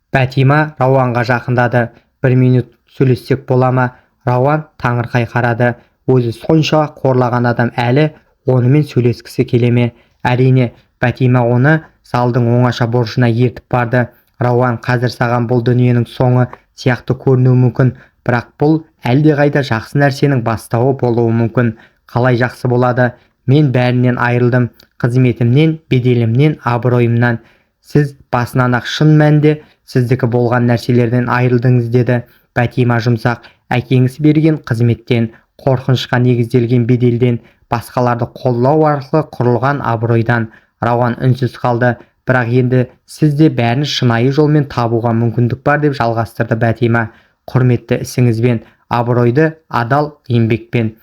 Бәтима Рауанға жақындады. 1 минут сөйлессек бола ма? Рауан таңырқай қарады. өзі сонша қорлаған адам әлі онымен сөйлескісі келе ме? Әрине, Бәтима оны залдың оңаша бұрышына ертіп барды. Рауан, қазір саған бұл дүниенің соңы сияқты көрінуі мүмкін, бірақ бұл әлдеқайда жақсы нәрсенің бастауы болуы мүмкін. Қалай жақсы болады? Мен бәрінен айырылдым, қызметімнен, беделімнен, абыройымнан. Сіз басынан-ақ шын мәнінде сіздікі болған нәрселерден айырылдыңыз, деді Бәтима жұмсақ. Әкеңіз берген қызметтен, қорқынышқа негізделген беделден, басқаларды қолдау арқылы құрылған абыройдан. Рауан үнсіз қалды. Бірақ енді сізде бәрін шынайы жолмен табуға мүмкіндік бар, деп жалғастырды Бәтима. Құрметті ісіңізбен, абыройды адал еңбекпен.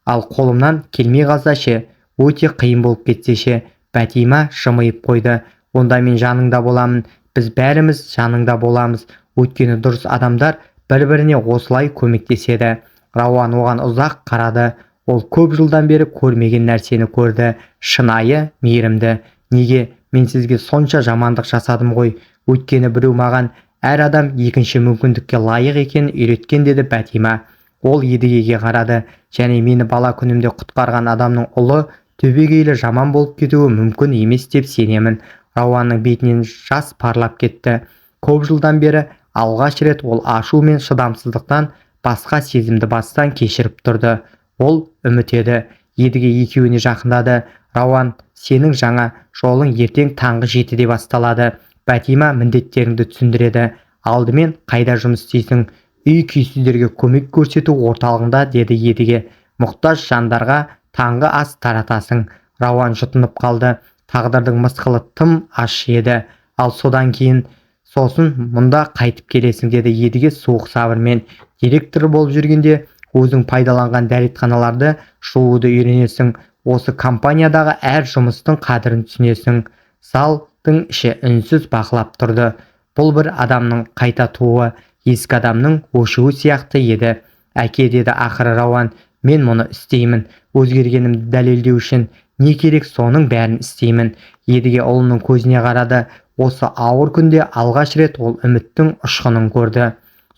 Ал қолымнан келмей қалса ше, өте қиын болып кетсе ше? Бәтима жымиып қойды. Онда мен жаныңда боламын. Біз бәріміз жаныңда боламыз. Өйткені дұрыс адамдар бір-біріне осылай көмектеседі. Рауан оған ұзақ қарады. Ол көп жылдан бері көрмеген нәрсені көрді. Шынайы, мейірімді. Неге? Мен сізге сонша жамандық жасадым ғой. Өйткені біреу маған әр адам екінші мүмкіндікке лайық екенін үйреткен, деді Бәтима. Ол едігеге қарады. Және мені бала күнімде құтқарған адамның ұлы түбегейлі жаман болып кетуі мүмкін емес деп сенемін. Рауанның бетінен жас парлап кетті. Көп жылдан бері алғаш рет ол ашу мен шыдамсыздықтан басқа сезімді бастан кешіріп тұрды. Ол үміт еді. Едіге екеуіне жақындады. Рауан, сенің жаңа жолың ертең таңғы 7-де басталады. Бәтима міндеттеріңді түсіндіреді. Алдымен қайда жұмыс істейсің? Үй күйсіздерге көмек көрсету орталығында, деді едіге. Мұқтаж жандарға таңғы ас таратасың. Рауан жұтынып қалды. Тағдырдың мысқылы тым аш еді. Ал содан кейін, сосын мұнда қайтып келесің, деді едіге суық сабырмен. Директор болып жүргенде өзің пайдаланған дәретханаларды жууды үйренесің. Осы компаниядағы әр жұмыстың қадірін түсінесің. Залдың іші үнсіз бақылап тұрды. Бұл бір адамның қайта тууы, ескі адамның өшуі сияқты еді. Әке, деді ақыры Рауан, мен мұны істеймін. Өзгергенімді дәлелдеу үшін не керек соның бәрін істеймін. Едіге ұлының көзіне қарады. Осы ауыр күнде алғаш рет ол үміттің ұшқынын көрді.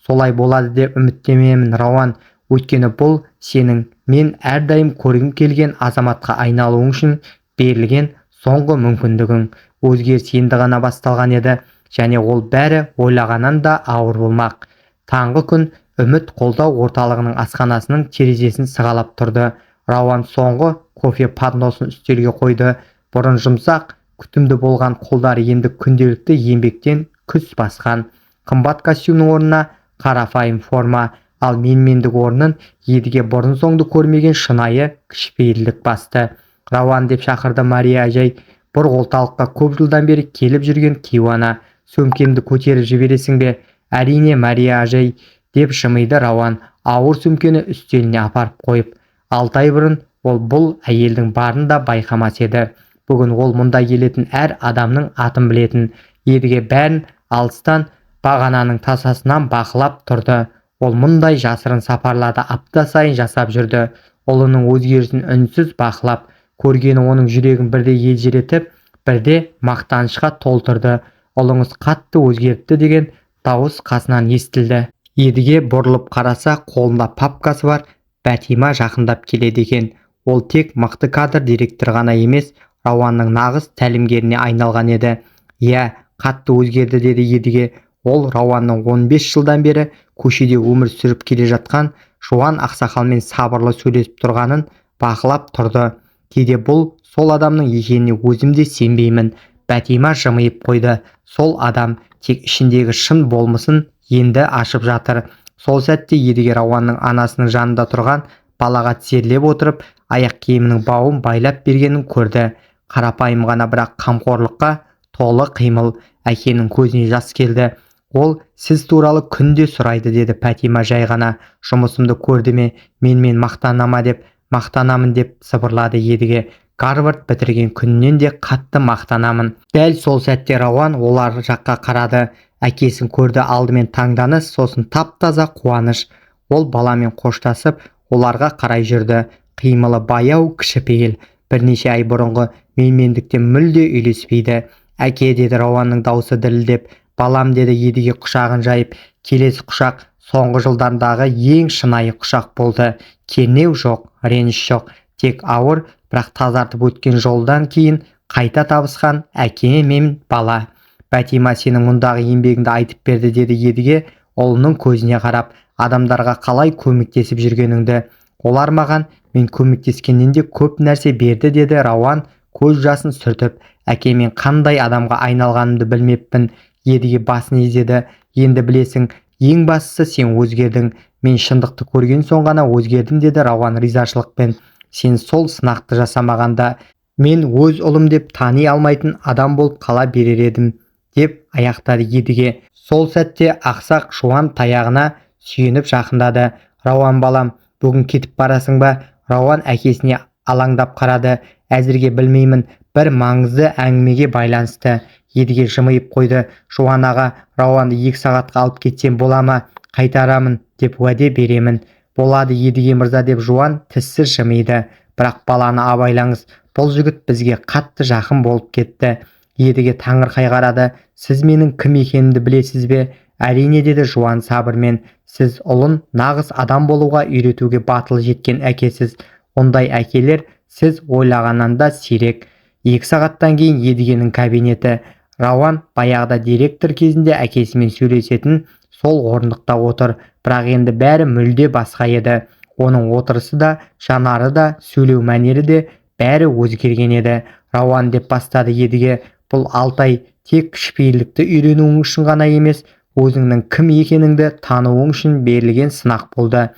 Солай болады деп үміттемеймін, Рауан. Өйткені бұл сенің мен әрдайым көргім келген азаматқа айналуың үшін берілген соңғы мүмкіндігің. Өзгеріс енді ғана басталған еді, және ол бәрі ойлағаннан да ауыр болмақ. Таңғы күн үміт қолдау орталығының асханасының терезесін сығалап тұрды. Рауан соңғы кофе подносын үстелге қойды. Бұрын жұмсақ, күтімді болған қолдары енді күнделікті еңбектен күс басқан. Қымбат костюмнің орнына қарапайым форма, ал менмендік орнын едіге бұрын соңды көрмеген шынайы кішіпейілдік басты. Рауан, деп шақырды Мария әжей. Бір орталыққа көп жылдан бері келіп жүрген кейуана. Сөмкемді көтеріп жібересің бе? Әрине, Мария әжей, деп жымиды Рауан, ауыр сөмкені үстеліне апарып қойып. 6 ай бұрын ол бұл әйелдің барын да байқамас еді. Бүгін ол мұнда келетін әр адамның атын білетін. Едіге бәрін алыстан бағананың тасасынан бақылап тұрды. Ол мұндай жасырын сапарларды апта сайын жасап жүрді. Ұлының өзгерісін үнсіз бақылап, көргені оның жүрегін бірде елжіретіп, бірде мақтанышқа толтырды. Ұлыңыз қатты өзгеріпті деген дауыс қасынан естілді. Едіге бұрылып қараса, қолында папкасы бар Бәтима жақындап келеді екен. Ол тек мықты кадр директор ғана емес, Рауанның нағыз тәлімгеріне айналған еді. Иә, қатты өзгерді, деді едіге. Ол Рауанның 15 жылдан бері көшеде өмір сүріп келе жатқан жуан ақсақалмен сабырлы сөйлесіп тұрғанын бақылап тұрды. Кейде бұл сол адамның екеніне өзім де сенбеймін. Бәтима жымиып қойды. Сол адам тек ішіндегі шын болмысын енді ашып жатыр. Сол сәтте едіге Рауанның анасының жанында тұрған балаға тізерлеп отырып, аяқ киімінің бауын байлап бергенін көрді. Қарапайым ғана, бірақ қамқорлыққа толы қимыл. Әкенің көзіне жас келді. Ол сіз туралы күнде сұрайды, деді Бәтима жай ғана. Жұмысымды көрді ме, менімен мақтанама деп? Мақтанамын, деп сыбырлады едіге. Гарвард бітірген күннен де қатты мақтанамын. Дәл сол сәтте Рауан олар жаққа қарады. Әкесін көрді. Алдымен таңданыс, сосын тап-таза қуаныш. Ол баламен қоштасып, оларға қарай жүрді. Қимылы баяу, кішіпейіл. Бірнеше ай бұрынғы менмендіктен мүлде үйлеспейді. Әке, деді Рауанның даусы дірілдеп. Балам, деді едіге құшағын жайып. Келесі құшақ соңғы жылдардағы ең шынайы құшақ болды. Кернеу жоқ, реніш жоқ, тек ауыр, бірақ тазартып өткен жолдан кейін қайта табысқан әке мен бала. Бәтима сенің мұндағы еңбегіңді айтып берді, деді едіге ұлының көзіне қарап. Адамдарға қалай көмектесіп жүргеніңді. Олар маған мен көмектескеннен де көп нәрсе берді, деді Рауан көз жасын сүртіп. Әкемен қандай адамға айналғанымды білмеппін. Едіге басын изеді. Енді білесің, ең бастысы сен өзгердің. Мен шындықты көрген соң ғана өзгердім, деді Рауан ризашылықпен. Сен сол сынақты жасамағанда мен өз ұлым деп тани алмайтын адам болып қала берер едім, деп аяқтады едіге. Сол сәтте ақсақ жуан таяғына сүйеніп жақындады. Рауан балам, бүгін кетіп барасың ба? Рауан әкесіне алаңдап қарады. Әзірге білмеймін, бір маңызды әңгімеге байланысты. Едіге жымиып қойды. Жуан аға, Рауанды 2 сағатқа алып кетсем бола ма? Қайтарамын деп уәде беремін. Болады едіге мырза, деп Жуан тіссіз жымиды. Бірақ баланы абайлаңыз, бұл жігіт бізге қатты жақын болып кетті. Едіге таңырқай қарады. Сіз менің кім екенімді білесіз бе? Әрине, деді Жуан сабырмен. Сіз ұлын нағыз адам болуға үйретуге батыл жеткен әкесіз. Ондай әкелер сіз ойлағаннан да сирек. 2 сағаттан кейін едігенің кабинеті. Рауан баяғыда директор кезінде әкесімен сөйлесетін сол орындықта отыр. Бірақ енді бәрі мүлде басқа еді. Оның отырысы да, жанары да, сөйлеу мәнері де бәрі өзгерген еді. Рауан, деп бастады едіге, бұл 6 ай тек кішіпейілдікті үйренуің үшін ғана емес, өзіңнің кім екеніңді тануың үшін берілген сынақ болды.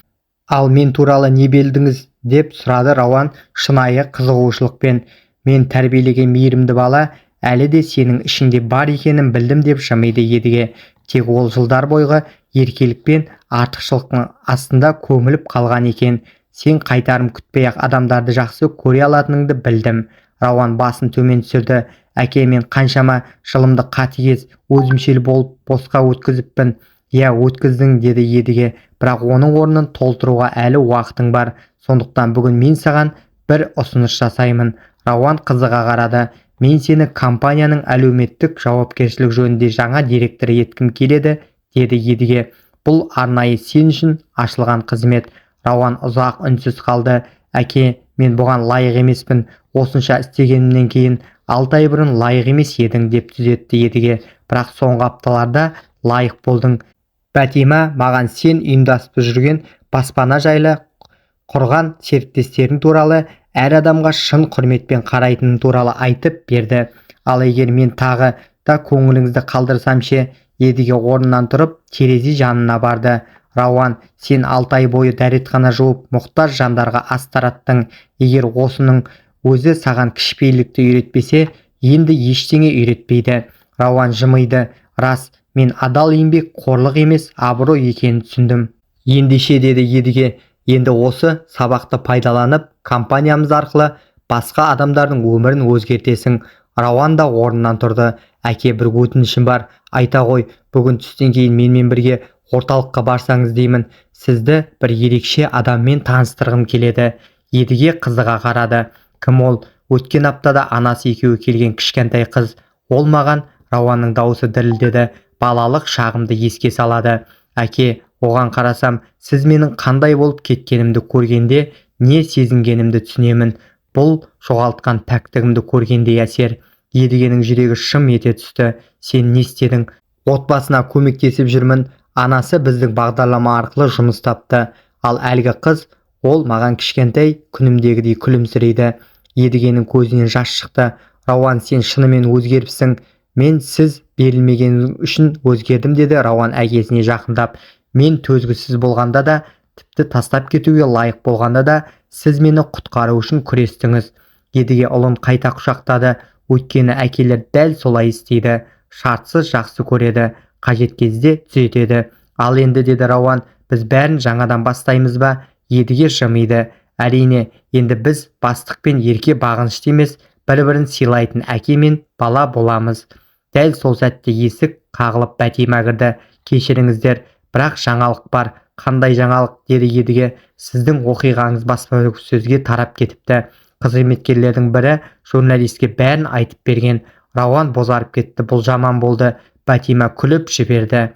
Ал мен туралы не білдіңіз? Деп сұрады Рауан шынайы қызығушылықпен. Мен тәрбиелеген мейірімді бала әлі де сенің ішінде бар екенін білдім, деп жымиды едіге. Тек ол жылдар бойғы еркелік пен артықшылықтың астында көміліп қалған екен. Сен қайтарым күтпей-ақ адамдарды жақсы көре алатыныңды білдім. Рауан басын төмен түсірді. Әке, мен қаншама жылымды қатыгез, өзімшел болып босқа өткізіппін. Иә, өткіздің, деді едіге, бірақ оның орнын толтыруға әлі уақытың бар. Сондықтан бүгін мен саған бір ұсыныс жасаймын. Рауан қызыға қарады. Мен сені компанияның әлеуметтік жауапкершілік жөнінде жаңа директор еткім келеді, деді едіге. Бұл арнайы сен үшін ашылған қызмет. Рауан ұзақ үнсіз қалды. Әке, мен бұған лайық емеспін. Осынша істегенімнен кейін 6 ай бұрын лайық емес едің, деп түзетті едіге. Бірақ соңғы апталарда лайық болдың. Бәтима маған сен ұйымдасып жүрген баспана жайлы, құрған серіктестерің туралы, әр адамға шын құрметпен қарайтының туралы айтып берді. Ал егер мен тағы да көңіліңізді қалдырсам ше? Едіге орнынан тұрып терезе жанына барды. Рауан, сен 6 ай бойы дәретхана жуып, мұқтаж жандарға ас тараттың. Егер осының өзі саған кішіпейілдікті үйретпесе, енді ештеңе үйретпейді. Рауан жымиды. Рас, мен адал еңбек қорлық емес, абырой екенін түсіндім. Ендеше, деді едіге, енді осы сабақты пайдаланып, компаниямыз арқылы басқа адамдардың өмірін өзгертесің. Рауан да орнынан тұрды. Әке, бір өтінішім бар, айта ғой. Бүгін түстен кейін менімен бірге орталыққа барсаңыз деймін. Сізді бір ерекше адаммен таныстырғым келеді. Едіге қызыға қарады. Кім ол? Өткен аптада анасы екеуі келген кішкентай қыз. Ол маған, Рауанның дауысы дірілдеді, балалық шағымды еске салады. Әке, оған қарасам, сіз менің қандай болып кеткенімді көргенде не сезінгенімді түсінемін. Бұл жоғалтқан пәктігімді көргендей әсер. Едігенің жүрегі шым ете түсті. Сен не істедің? Отбасына көмектесіп жүрмін. Анасы біздің бағдарлама арқылы жұмыс тапты. Ал әлгі қыз, ол маған кішкентай күнімдегідей күлімсірейді. Едігенің көзінен жас шықты. Рауан, сен шынымен өзгеріпсің. Мен сіз берілмегеніңіз үшін өзгердім, деді Рауан әкесіне жақындап. Мен төзгісіз болғанда да, тіпті тастап кетуге лайық болғанда да, сіз мені құтқару үшін күрестіңіз. Едіге ұлын қайта құшақтады. Өйткені әкелер дәл солай істейді. Шартсыз жақсы көреді, қажет кезде түзетеді. Ал енді, деді Рауан, біз бәрін жаңадан бастаймыз ба? Едіге жымиды. Әрине, енді біз бастық пен ерке бағынышты емес, бір-бірін сыйлайтын әке мен бала боламыз. Дәл сол сәтте есік қағылып Бәтима кірді. Кешіріңіздер, бірақ жаңалық бар. Қандай жаңалық? Деді едіге. Сіздің оқиғаңыз баспасөзге тарап кетіпті. Қызметкерлердің бірі журналистке бәрін айтып берген. Рауан бозарып кетті. Бұл жаман болды. Бәтима күліп жіберді.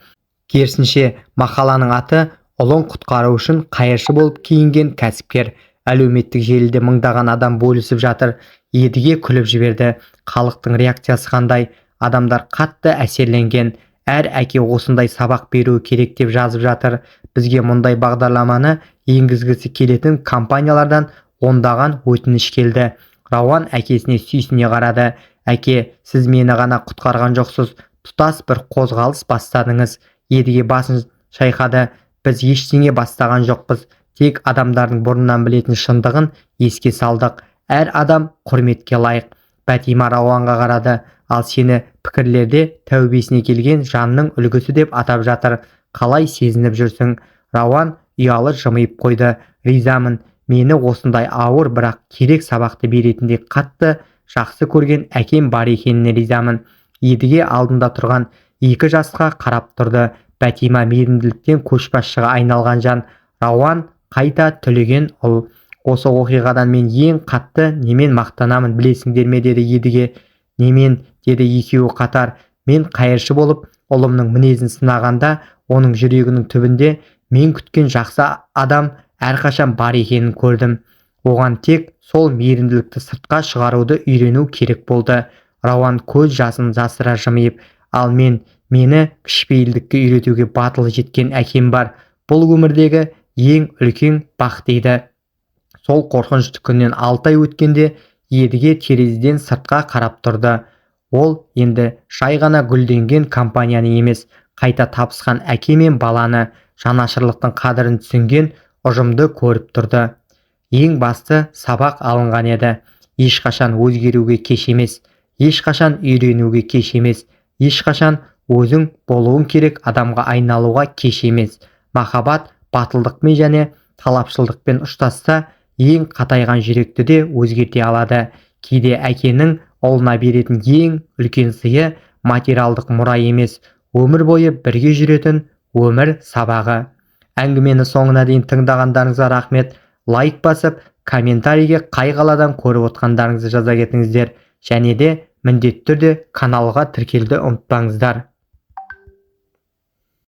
Керісінше, мақаланың аты ұлын құтқару үшін қайыршы болып киінген кәсіпкер. Әлеуметтік желіде мыңдаған адам бөлісіп жатыр. Едіге күліп жіберді. Халықтың реакциясы қандай? Адамдар қатты әсерленген. Әр әке осындай сабақ беруі керек деп жазып жатыр. Бізге мұндай бағдарламаны енгізгісі келетін компаниялардан ондаған өтініш келді. Рауан әкесіне сүйсіне қарады. Әке, сіз мені ғана құтқарған жоқсыз, тұтас бір қозғалыс бастадыңыз. Едіге басын шайқады. Біз ештеңе бастаған жоқпыз. Тек адамдардың бұрыннан білетін шындығын еске салдық. Әр адам құрметке лайық. Бәтима Рауанға қарады. Ал сені пікірлерде тәубесіне келген жанның үлгісі деп атап жатыр. Қалай сезініп жүрсің? Рауан ұялы жымиып қойды. Ризамын. Мені осындай ауыр бірақ керек сабақты беретіндей қатты жақсы көрген әкем бар екеніне ризамын. Едіге алдында тұрған 2 жасқа қарап тұрды. Бәтима мейірімділіктен көшбасшыға айналған жан. Рауан қайта түлеген ұл. Осы оқиғадан мен ең қатты немен мақтанамын білесіңдер ме, деді Едіге. Немен, деді екеуі қатар. Мен қайыршы болып, ұлымның мінезін сынағанда, оның жүрегінің түбінде мен күткен жақсы адам әрқашан бар екенін көрдім. Оған тек сол мейірімділікті сыртқа шығаруды үйрену керек болды. Рауан көз жасын жасыра жымиып, ал мені кішіпейілдікке үйретуге батылы жеткен әкем бар. Бұл өмірдегі ең үлкен бақ, дейді. Сол қорқынышты күннен 6 ай өткенде Едіге терезеден сыртқа қарап тұрды. Ол енді жай ғана гүлденген компанияны емес, қайта табысқан әке мен баланы, жанашырлықтың қадірін түсінген ұжымды көріп тұрды. Ең басты сабақ алынған еді. Ешқашан өзгеруге кеш емес, ешқашан үйренуге кеш емес, ешқашан өзің болуың керек адамға айналуға кеш емес. Махаббат батылдықпен және талапшылдықпен ұштасса, ең қатайған жүректі де өзгерте алады. Кейде әкенің ұлына беретін ең үлкен сыйы материалдық мұра емес, өмір бойы бірге жүретін өмір сабағы. Әңгімені соңына дейін тыңдағандарыңызға рахмет. Лайк басып, комментарийге қай қаладан көріп отқандарыңызды жаза кетіңіздер. Және де міндетті түрде каналға тіркелуді ұмытпаңыздар.